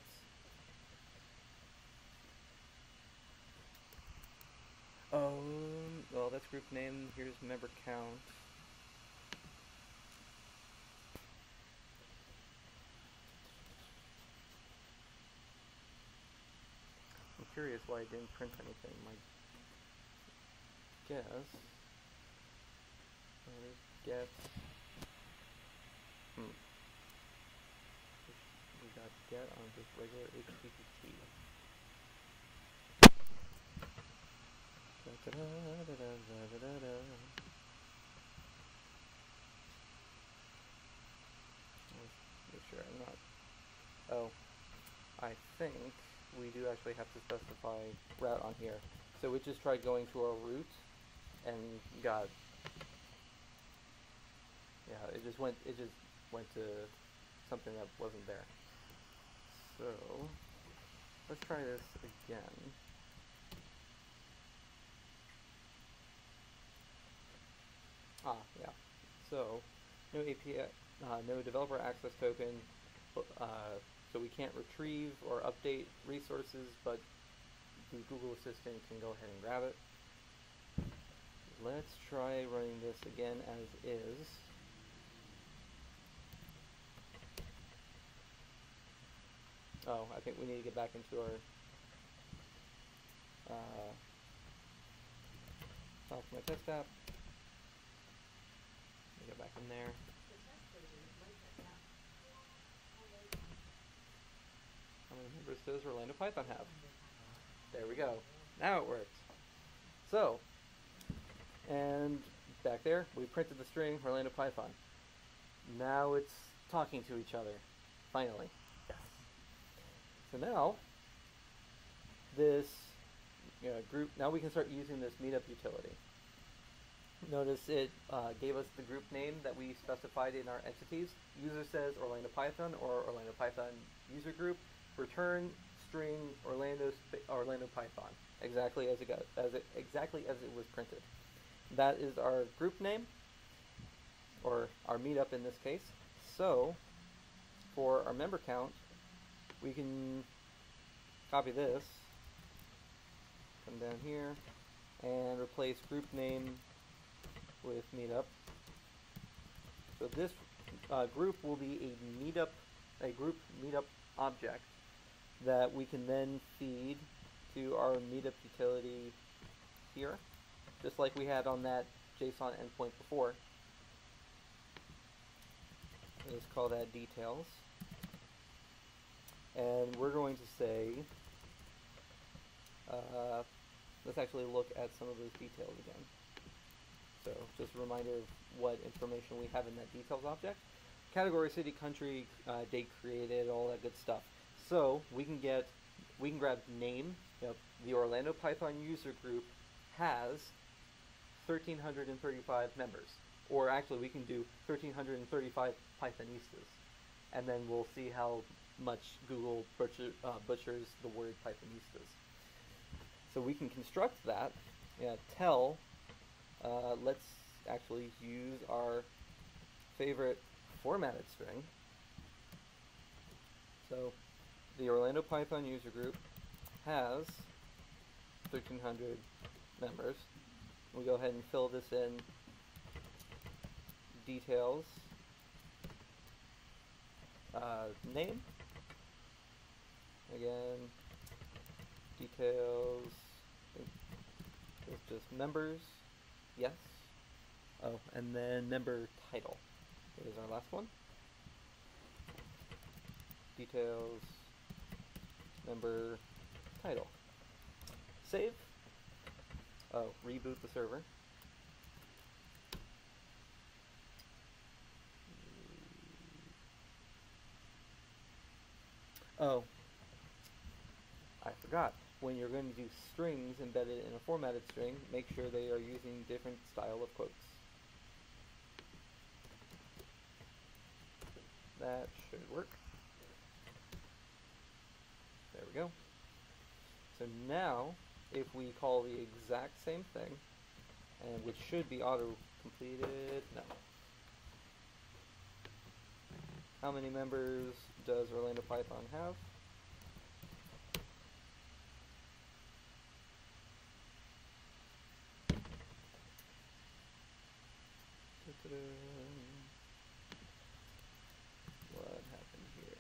well, that's group name, here's member count. I'm curious why it didn't print anything. My guess is get we got get on just regular HTTP. Let's make sure I'm not. Oh, I think we do actually have to specify route on here. So we just tried going to our route and got, yeah, it just went to something that wasn't there. So let's try this again. Yeah. So no API, no developer access token. So we can't retrieve or update resources, but the Google Assistant can go ahead and grab it. Let's try running this again as is. Oh, I think we need to get back into our off my test app. Let me get back in there. The test version of my test app. Payload Python. How many members does Orlando Python have? There we go. Now it works. So, and back there, we printed the string Orlando Python. Now it's talking to each other. Finally. Yes. So now, this group, now we can start using this meetup utility. Notice it gave us the group name that we specified in our entities. User says Orlando Python or Orlando Python user group. Return string Orlando Python, exactly as it was printed. That is our group name, or our meetup in this case. So for our member count, we can copy this, come down here, and replace group name with meetup. So this group will be a group meetup object that we can then feed to our meetup utility here, just like we had on that JSON endpoint before. Let's call that details. And we're going to say, let's actually look at some of those details again. So just a reminder of what information we have in that details object. Category, city, country, date created, all that good stuff. So we can grab name. The Orlando Python user group has 1,335 members. Or actually we can do 1,335 Pythonistas. And then we'll see how much Google butchers the word Pythonistas. So we can construct that. Tell. Let's actually use our favorite formatted string. So the Orlando Python user group has 1,300 members. We'll go ahead and fill this in. Details. Name. Again, details. It's just members. Yes. Oh, and then member title is our last one. Details, member title. Save. Oh, reboot the server. Oh, I forgot. When you're going to do strings embedded in a formatted string, make sure they are using different style of quotes. That should work. There we go. So now, if we call the exact same thing, and which should be auto-completed, no. How many members does Orlando Python have? What happened here?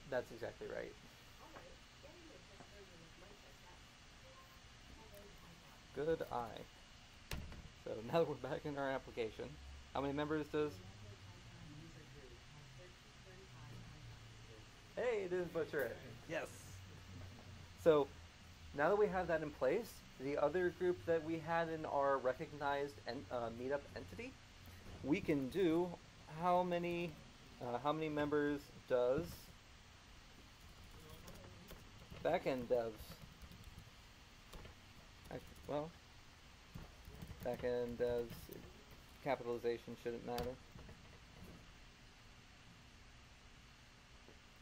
That's exactly right. Good eye. So now that we're back in our application, how many members does... Hey, it is Butcher It. Yes. So now that we have that in place, the other group that we had in our recognized meetup entity, we can do how many members does backend devs. Well, backend devs, capitalization shouldn't matter.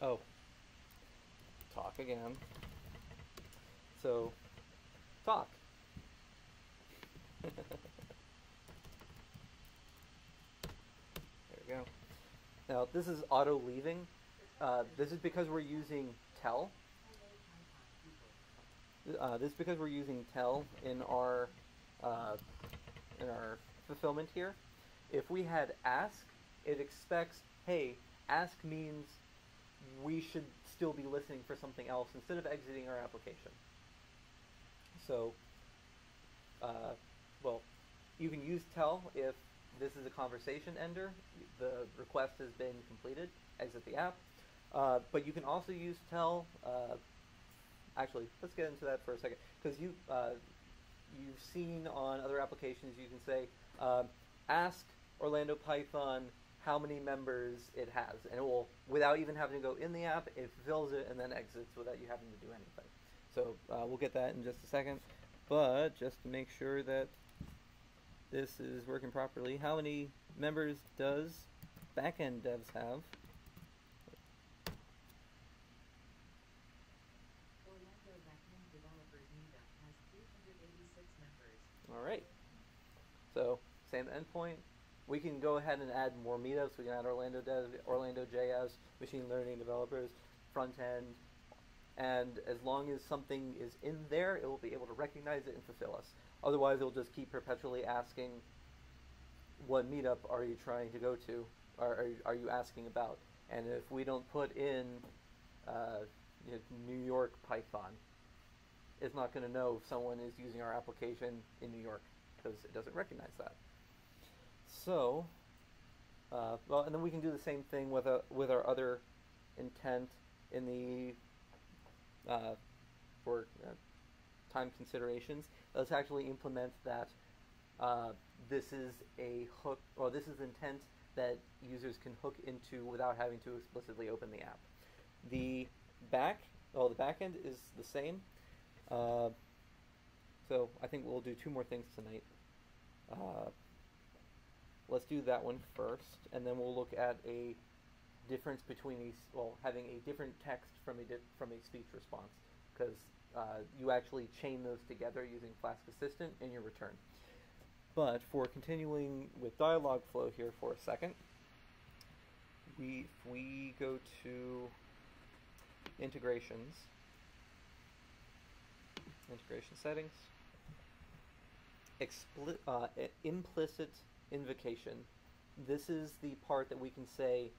Oh, talk again. So, talk. There we go. Now, this is auto leaving. This is because we're using tell. This is because we're using tell in our fulfillment here. If we had ask, it expects, hey, ask means we should still be listening for something else instead of exiting our application. So, well, you can use tell if this is a conversation ender. The request has been completed. Exit the app. But you can also use tell actually, let's get into that for a second, because you've seen on other applications you can say, ask Orlando Python how many members it has, and it will, without even having to go in the app, it fills it and then exits without you having to do anything. So we'll get that in just a second, but just to make sure that this is working properly, how many members does backend devs have? Orlando Backend Developers Meetup has 386 members. All right. So same endpoint. We can go ahead and add more meetups. We can add Orlando Dev, Orlando JS, machine learning developers, front end, and as long as something is in there, it will be able to recognize it and fulfill us. Otherwise, it will just keep perpetually asking, what meetup are you trying to go to? Or are you asking about? And if we don't put in New York Python, it's not going to know if someone is using our application in New York because it doesn't recognize that. So, well, and then we can do the same thing with our other intent in the for time considerations. Let's actually implement that this is a hook, or this is intent that users can hook into without having to explicitly open the app. The backend is the same. So I think we'll do two more things tonight. Let's do that one first, and then we'll look at a difference between having a different text from a speech response, because you actually chain those together using Flask Assistant in your return. But for continuing with DialogFlow here for a second, if we go to integration settings, implicit invocation. This is the part that we can say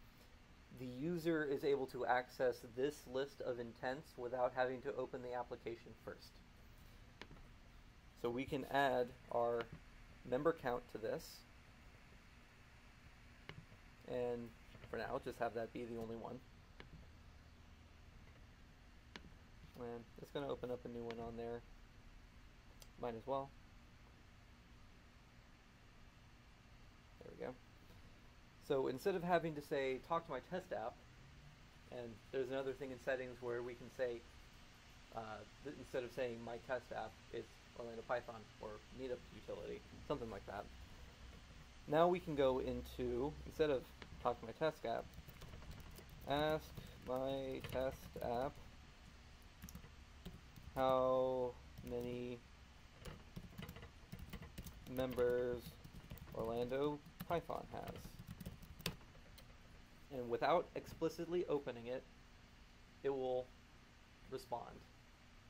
the user is able to access this list of intents without having to open the application first. So we can add our member count to this, and for now just have that be the only one. And it's going to open up a new one on there. Might as well. There we go. So instead of having to say, talk to my test app, and there's another thing in settings where we can say, instead of saying my test app, it's Orlando Python or meetup utility, something like that. Now we can go into, instead of talk to my test app, ask my test app how many members Orlando Python has. And without explicitly opening it, it will respond.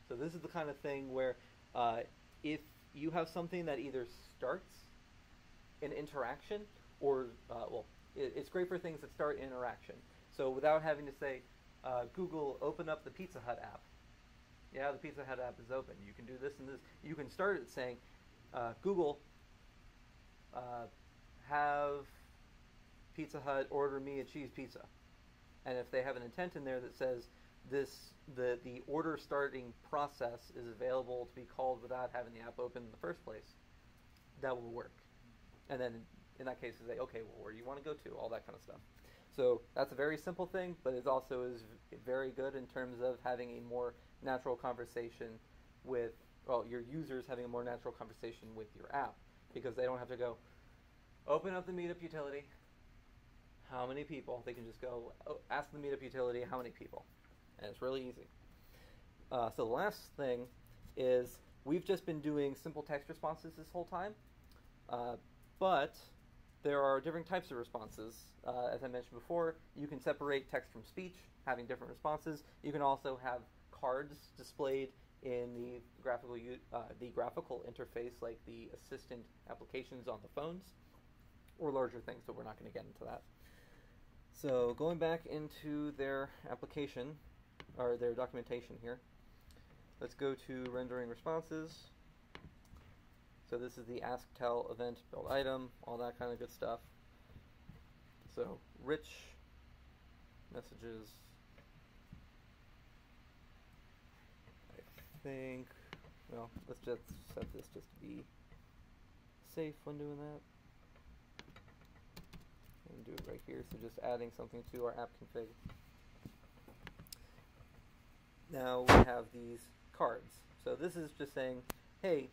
So this is the kind of thing where if you have something that either starts an interaction or, it's great for things that start an interaction. So without having to say, Google, open up the Pizza Hut app. Yeah, the Pizza Hut app is open. You can do this and this. You can start it saying, Google, have Pizza Hut order me a cheese pizza. And if they have an intent in there that says the order starting process is available to be called without having the app open in the first place, that will work. And then in that case, they say, okay, well, where do you want to go to? All that kind of stuff. So that's a very simple thing, but it also is very good in terms of having a more natural conversation with, your users having a more natural conversation with your app, because they don't have to go, open up the meetup utility, how many people? They can just go, ask the meetup utility, how many people? And it's really easy. So the last thing is, we've just been doing simple text responses this whole time, but there are different types of responses. As I mentioned before, you can separate text from speech, having different responses. You can also have cards displayed in the graphical interface, like the assistant applications on the phones, or larger things, but we're not going to get into that. So going back into their application, or their documentation here, let's go to rendering responses. So this is the ask, tell, event, build item, all that kind of good stuff. So rich messages. think, well, let's just set this just to be safe when doing that. And do it right here, so just adding something to our app config. Now we have these cards. So this is just saying, hey,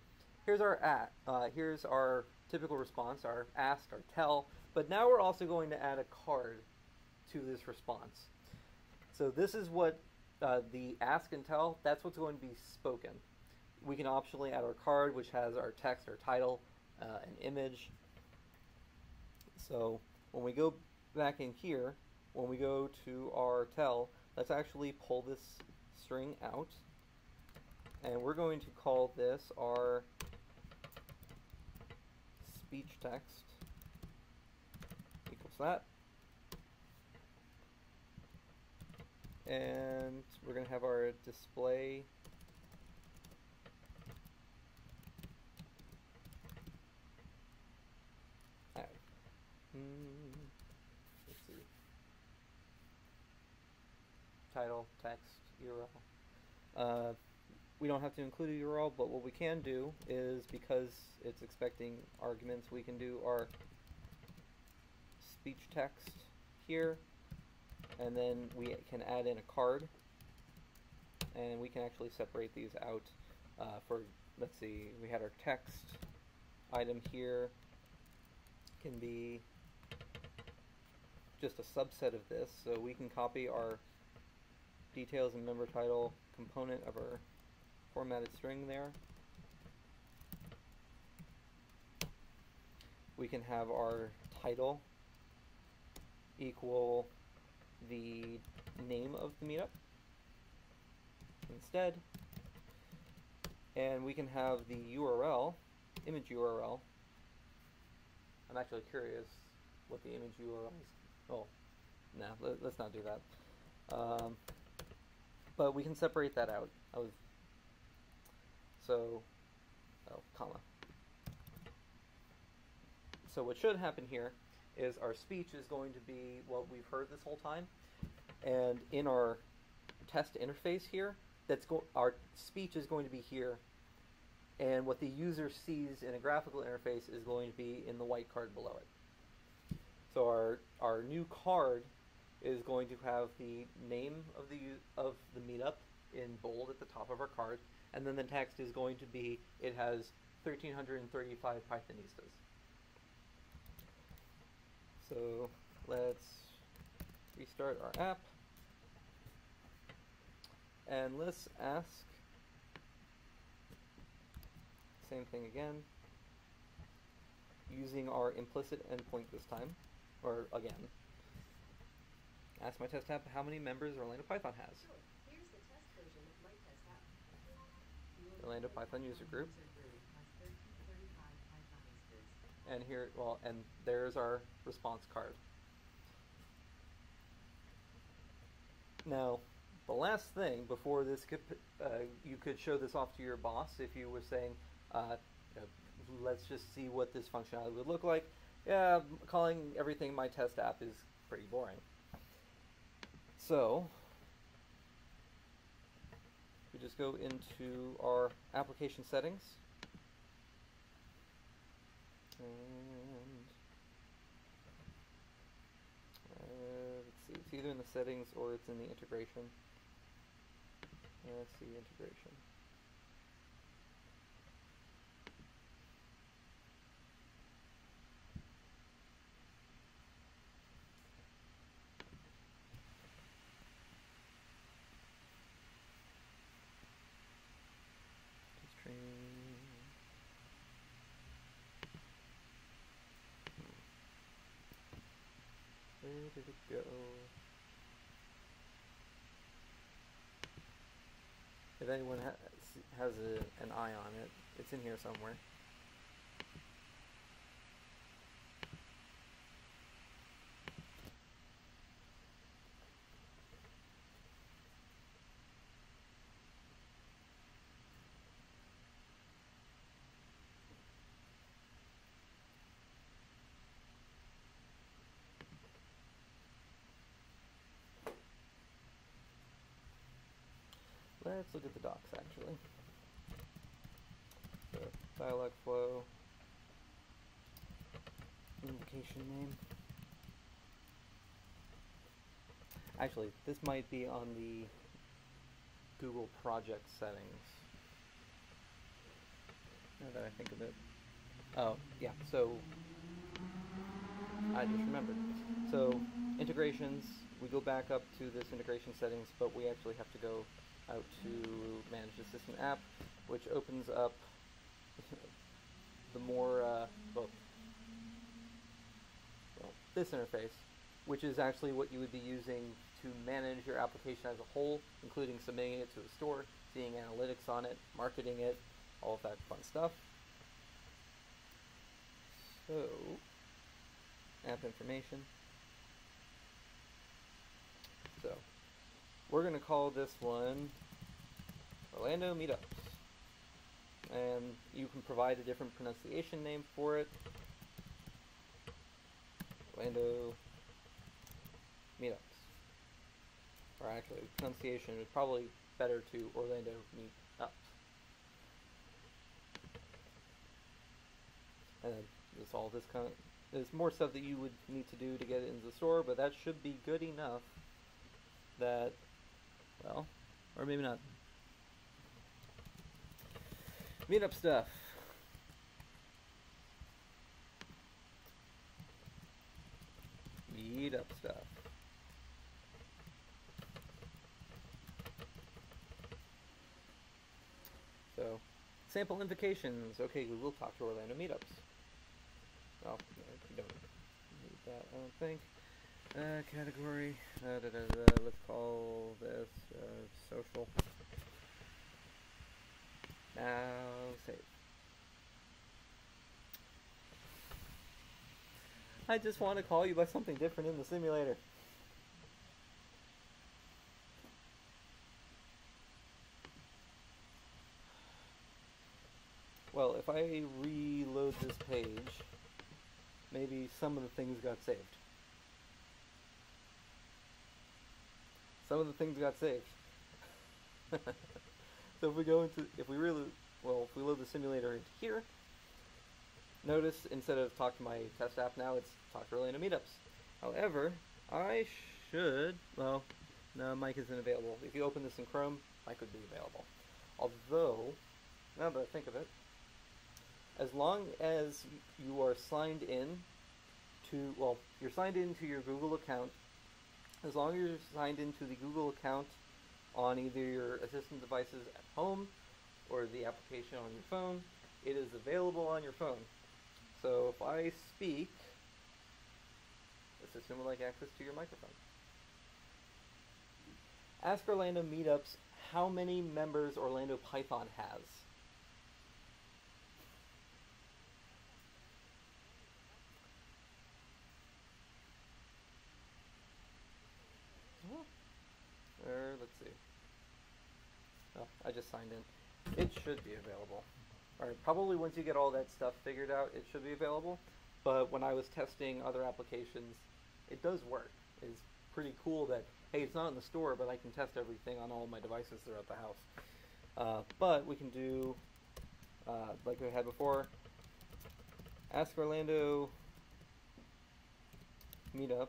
here's our typical response, our ask, our tell, but now we're also going to add a card to this response. So this is what the ask and tell, that's what's going to be spoken. We can optionally add our card, which has our text, our title, an image. So when we go back in here, when we go to our tell, let's actually pull this string out, and we're going to call this our speech text equals that. And we're going to have our display add. Let's see. Title, text, URL. We don't have to include a URL, but what we can do is, because it's expecting arguments, we can do our speech text here, and then we can add in a card, and we can actually separate these out for, let's see, we had our text item here, can be just a subset of this, so we can copy our details and member title component of our formatted string there. We can have our title equal the name of the meetup instead, and we can have the URL, image URL. I'm actually curious what the image URL is. Oh, no, let's not do that. But we can separate that out. Comma. So what should happen here is our speech is going to be what we've heard this whole time, and in our test interface here, our speech is going to be here, and what the user sees in a graphical interface is going to be in the white card below it. So our new card is going to have the name of the meetup in bold at the top of our card, and then the text is going to be, it has 1,335 Pythonistas. So let's restart our app, and let's ask, same thing again, using our implicit endpoint this time, or again. Ask my test app how many members Orlando Python has. Sure. Here's the test version of my test app. Orlando Python user group. Has 1335 Pythonistas. And here, well, and there's our response card. Now, the last thing before this could, you could show this off to your boss if you were saying, let's just see what this functionality would look like. Yeah, calling everything my test app is pretty boring. So, we just go into our application settings, and let's see, it's either in the settings or it's in the integration. Let's see, integration. Where did it go? If anyone has an eye on it, it's in here somewhere. Let's look at the docs, actually. DialogFlow invocation name. Actually, this might be on the Google project settings. Now that I think of it. Oh, yeah, so I just remembered. So integrations, we go back up to this integration settings, but we actually have to go out to manage the system app, which opens up the more, this interface, which is actually what you would be using to manage your application as a whole, including submitting it to a store, seeing analytics on it, marketing it, all of that fun stuff. So, app information. So, we're going to call this one Orlando Meetups. And you can provide a different pronunciation name for it. Orlando Meetups. Or actually, pronunciation is probably better to Orlando Meetups. And then there's all this kind of, there's more stuff that you would need to do to get it into the store, but that should be good enough that, well, or maybe not. Meetup stuff. Meetup stuff. So, sample invocations. Okay, we will talk to Orlando Meetups. Oh, we don't need that, I don't think. Category. Let's call this social. Now, save. I just want to call you by something different in the simulator. Well, if I reload this page, maybe some of the things got saved. Some of the things got saved. So if we go into, if we load the simulator into here, notice instead of talk to my test app now, it's talk to Orlando Meetups. However, I should, well, no, Mike isn't available. If you open this in Chrome, Mike would be available. Although, now that I think of it, as long as you are signed in to, well, you're signed into your Google account, as long as you're signed into the Google account on either your assistant devices at home or the application on your phone, it is available on your phone. So if I speak, let's assume I like access to your microphone. Ask Orlando Meetups how many members Orlando Python has. Let's see. Oh, I just signed in. It should be available. Alright, probably once you get all that stuff figured out, it should be available. But when I was testing other applications, it does work. It's pretty cool that, hey, it's not in the store, but I can test everything on all my devices throughout the house. But we can do, like we had before, ask Orlando Meetups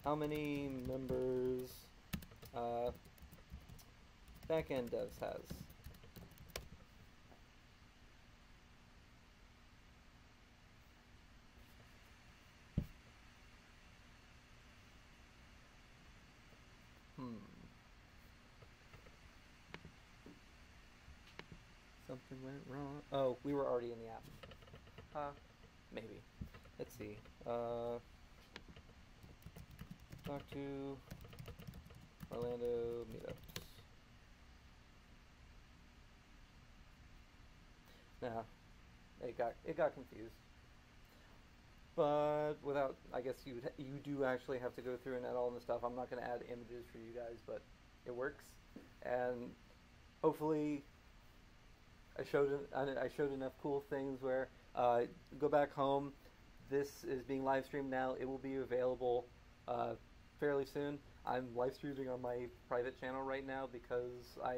how many members backend devs has. Something went wrong. Oh, we were already in the app. Maybe. Let's see. Talk to Orlando Meetups. Nah, it got confused. But without, I guess you do actually have to go through and add all the stuff. I'm not going to add images for you guys, but it works. And hopefully, I showed enough cool things where go back home. This is being live streamed now. It will be available fairly soon. I'm live streaming on my private channel right now because I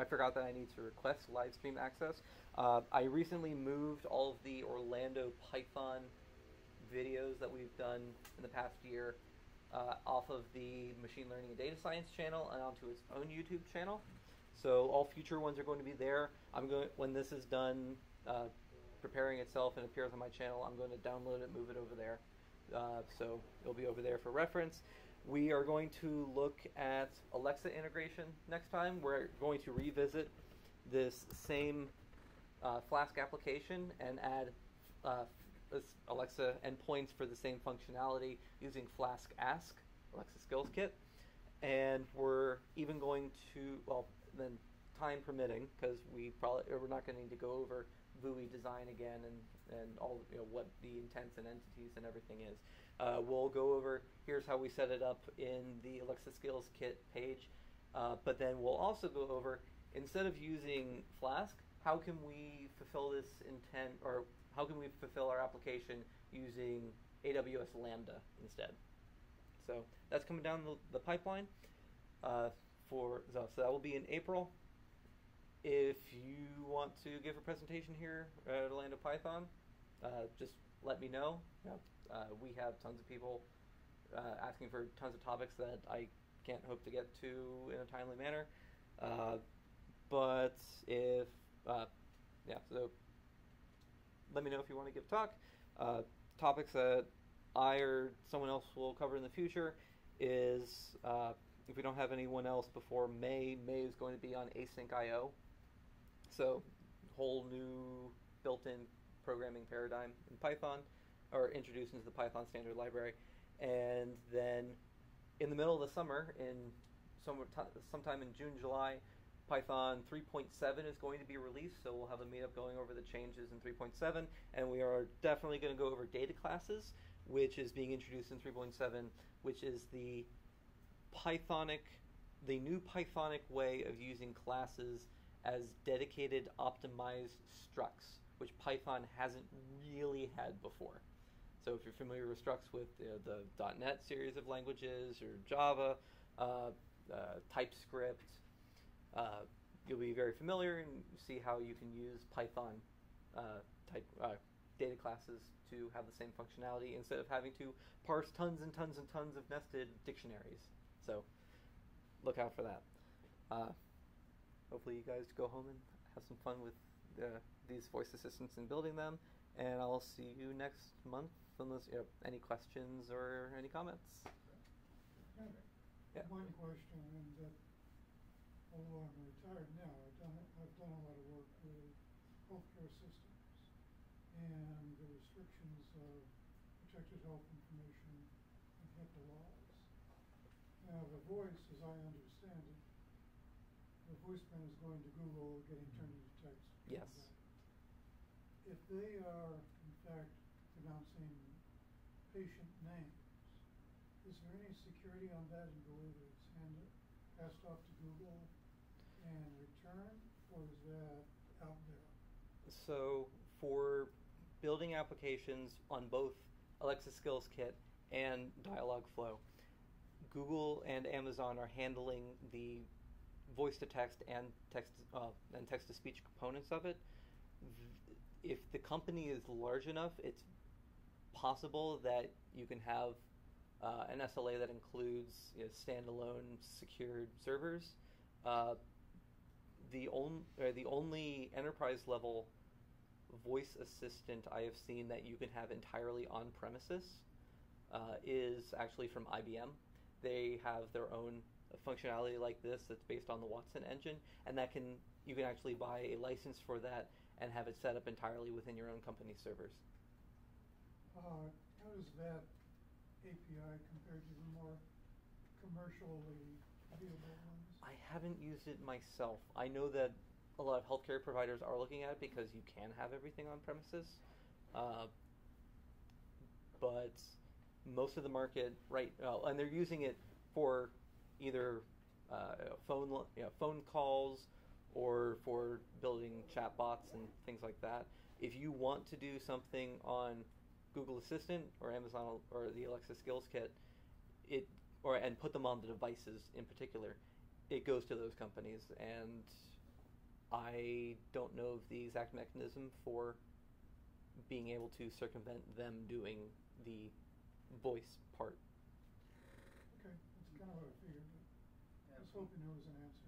forgot that I need to request live stream access. I recently moved all of the Orlando Python videos that we've done in the past year off of the Machine Learning and Data Science channel and onto its own YouTube channel. So all future ones are going to be there. When this is done preparing itself and appears on my channel, I'm going to download it, move it over there. So it'll be over there for reference. We are going to look at Alexa integration next time. We're going to revisit this same Flask application and add Alexa endpoints for the same functionality using Flask Ask, Alexa Skills Kit. And we're even going to, well, then time permitting, because we're not going to need to go over VUI design again and all what the intents and entities and everything is. We'll go over, here's how we set it up in the Alexa Skills Kit page, but then we'll also go over, instead of using Flask, how can we fulfill this intent, or how can we fulfill our application using AWS Lambda instead? So that's coming down the pipeline. So that will be in April. If you want to give a presentation here at Orlando Python, just let me know. We have tons of people asking for tons of topics that I can't hope to get to in a timely manner. But if, so let me know if you want to give a talk. Topics that I or someone else will cover in the future is, if we don't have anyone else before May is going to be on async IO. So, whole new built-in programming paradigm in Python, or introduced into the Python standard library. And then in the middle of the summer, sometime in June, July, Python 3.7 is going to be released, so we'll have a meetup going over the changes in 3.7, and we are definitely going to go over data classes, which is being introduced in 3.7, which is the new Pythonic way of using classes as dedicated optimized structs, which Python hasn't really had before. So if you're familiar with structs with the .NET series of languages, or Java, TypeScript, you'll be very familiar and see how you can use Python type data classes to have the same functionality instead of having to parse tons and tons and tons of nested dictionaries. So look out for that. Hopefully you guys go home and have some fun with these voice assistants and building them, and I'll see you next month unless you have any questions or any comments. Yeah. One question, and that, although I'm retired now, I've done a lot of work with healthcare systems and the restrictions of protected health information and HIPAA laws. Now, the voice, as I understand it, the voice print is going to Google, getting turned into text. Yes. If they are, in fact, pronouncing patient names, is there any security on that in the way that it's passed off to Google and returned, or is that out there? So for building applications on both Alexa Skills Kit and DialogFlow, Google and Amazon are handling the voice-to-text and text-to-speech components of it. If the company is large enough, it's possible that you can have an SLA that includes standalone secured servers. The only enterprise level voice assistant I have seen that you can have entirely on premises is actually from IBM. They have their own functionality like this that's based on the Watson engine, and you can actually buy a license for that and have it set up entirely within your own company servers. How does that API compare to the more commercially viable ones? I haven't used it myself. I know that a lot of healthcare providers are looking at it because you can have everything on premises, but most of the market and they're using it for either phone calls or for building chatbots and things like that. If you want to do something on Google Assistant or Amazon or the Alexa Skills Kit, and put them on the devices in particular, it goes to those companies. And I don't know the exact mechanism for being able to circumvent them doing the voice part. Okay, that's kind of what I figured, but I was hoping there was an answer.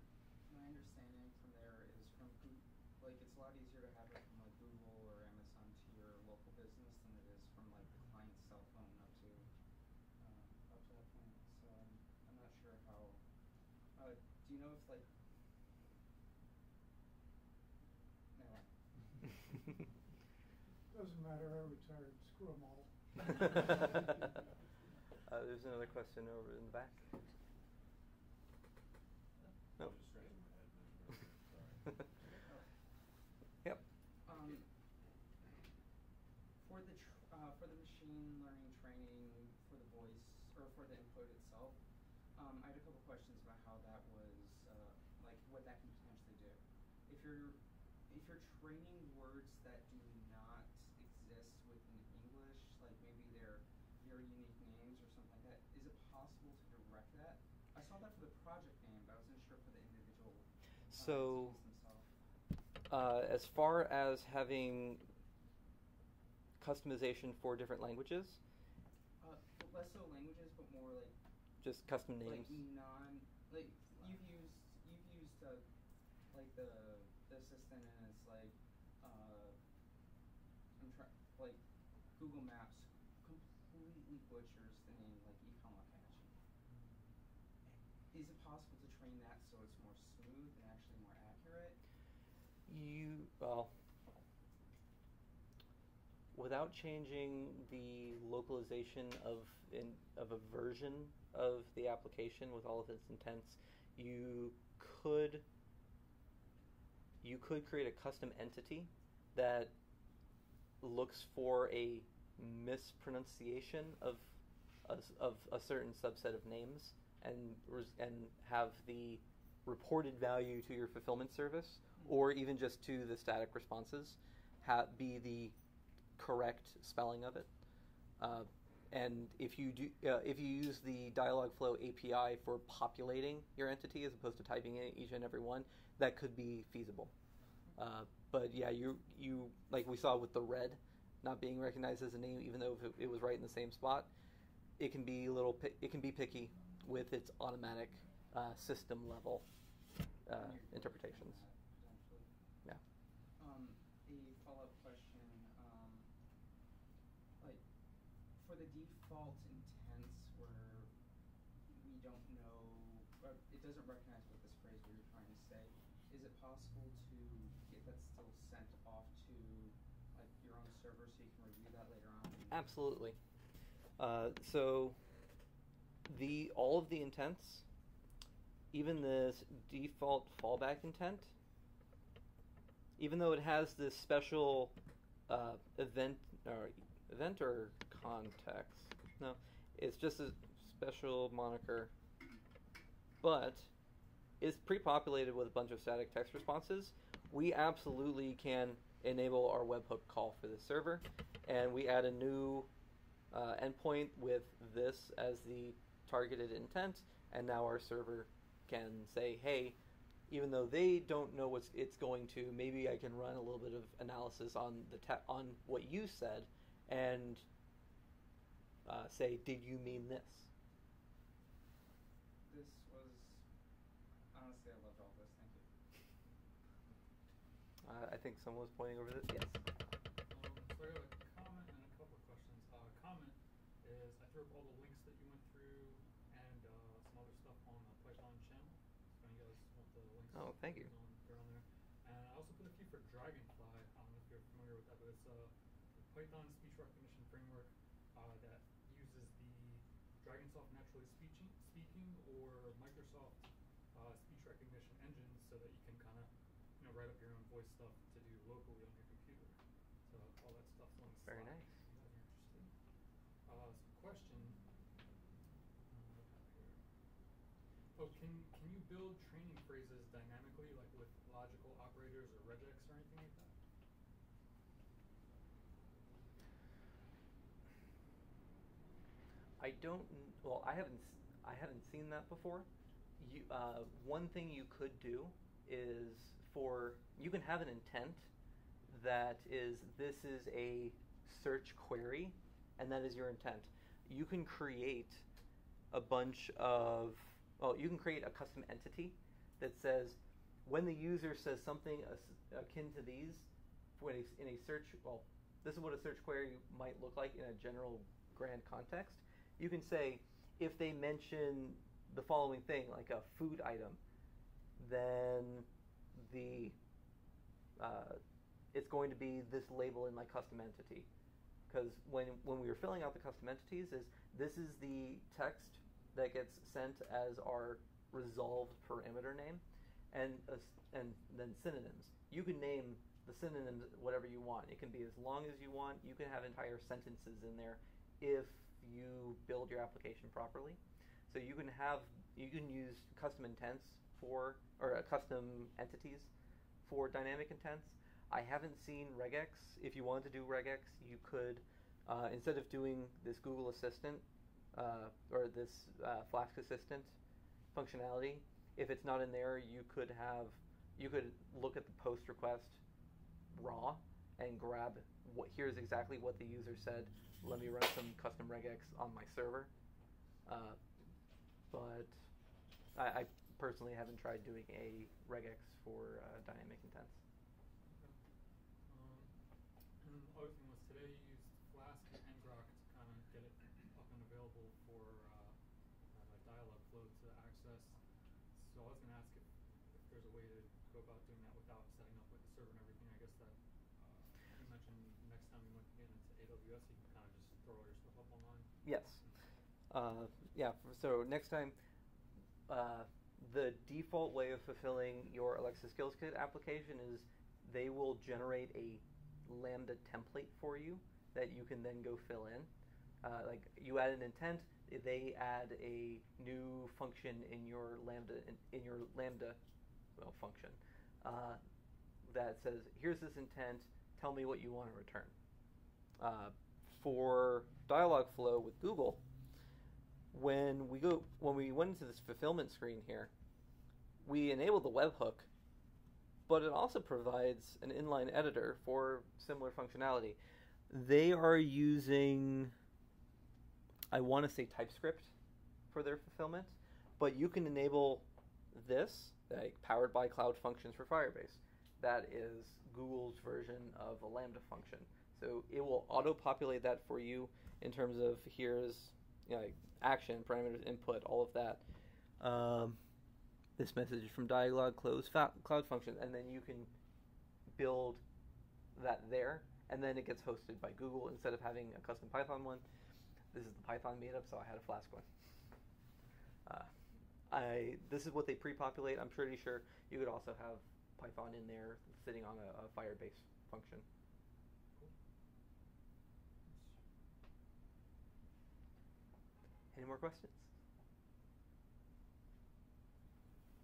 My understanding from there is from Google, like it's a lot easier to have it from like Google or Amazon to your local business than it is from like the client's cell phone up to that point. So I'm not sure how. Do you know if like? No. Doesn't matter, I retired, screw them all. There's another question over in the back. No. Yep. For the machine learning training for the voice or for the input itself, I had a couple questions about how that was like what that can potentially do. If you're training words that do not exist within English, like maybe they're very unique names or something like that, is it possible to direct that? I saw that for the project name, but I wasn't sure for the individual entities themselves. As far as having customization for different languages? Less so languages, but more like just custom names. Like you've used like the assistant, and it's like like Google Maps completely butchers the name like Ikamakachi. Is it possible to train that so it's more smooth and actually more accurate? Without changing the localization of a version of the application with all of its intents, you could create a custom entity that looks for a mispronunciation of a certain subset of names and have the reported value to your fulfillment service, or even just to the static responses, be the correct spelling of it. And if you use the DialogFlow API for populating your entity as opposed to typing in each and every one, that could be feasible. But yeah, you like we saw with the red not being recognized as a name, even though it was right in the same spot, it can be picky with its automatic system level interpretations. Yeah. A follow-up question. Like for the default intents where we don't know, or it doesn't recognize what this phrase we were trying to say, is it possible to get that still sent off to like your own server so you can review that later on? Absolutely. So all of the intents, even this default fallback intent, even though it has this special event or context, no, it's just a special moniker, but it's pre-populated with a bunch of static text responses. We absolutely can enable our webhook call for the server, and we add a new endpoint with this as the targeted intent, and now our server can say, hey, even though they don't know what it's going to, maybe I can run a little bit of analysis on on what you said and say, did you mean this? This was, honestly, I loved all this. Thank you. I think someone was pointing over this. Yes. So I got a comment and a couple of questions. Comment is I threw up all the links that you went through and some other stuff on the Python channel. So if you guys want the links, oh, thank you. They're on there. And I also put a few for Dragonfly. I don't know if you're familiar with that, but it's a Python speech recognition framework that uses the Dragonsoft naturally speaking or Microsoft speech recognition engines so that you can kind of write up your own voice stuff to do locally on your computer. So all that stuff's on the Very slide, nice. if you guys are interested. So question. Can you build training phrases dynamically, like with logical operators or regex or anything like that? I I haven't seen that before. One thing you could do is you can have an intent that is, this is a search query, and that is your intent. You can create a bunch of, you can create a custom entity that says, when the user says something akin to these, in a search, this is what a search query might look like in a general grand context. You can say, if they mention the following thing, like a food item, then it's going to be this label in my custom entity. Because when we were filling out the custom entities, this is the text that gets sent as our resolved parameter name, and then synonyms. You can name the synonyms whatever you want. It can be as long as you want. You can have entire sentences in there if you build your application properly. So you can use custom intents custom entities for dynamic intents. I haven't seen regex. If you wanted to do regex, you could, instead of doing this Google Assistant or this Flask Assistant functionality, if it's not in there, you could look at the post request raw and grab here's exactly what the user said. Let me run some custom regex on my server. But I personally haven't tried doing a regex for dynamic intents. And the other thing was today you used Flask and ngrok to kind of get it up and available for DialogFlow to access. So I was going to ask if there's a way to go about doing that without setting up like the server and everything. I guess that you mentioned next time you might get into AWS, you can kind of just throw all your stuff up online. Yes. So next time, the default way of fulfilling your Alexa Skills Kit application is they will generate a Lambda template for you that you can then go fill in. Like you add an intent, they add a new function in your Lambda function that says, here's this intent, tell me what you want to return. For DialogFlow with Google, when we went into this fulfillment screen here, we enabled the webhook, but it also provides an inline editor for similar functionality. They are using, I want to say TypeScript for their fulfillment, but you can enable this, like powered by Cloud Functions for Firebase. That is Google's version of a Lambda function. So it will auto-populate that for you in terms of here's like action, parameters, input, all of that. This message from DialogFlow's Cloud Function, and then you can build that there, and then it gets hosted by Google instead of having a custom Python one. This is the Python meetup, so I had a Flask one. This is what they pre-populate. I'm pretty sure you could also have Python in there sitting on a Firebase function. Any more questions?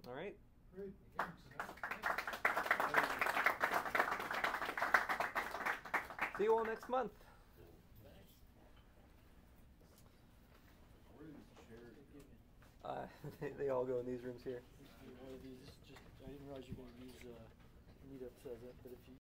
All right. Great. See you all next month. They all go in these rooms here. I didn't realize you were going to use meetups as it, but if you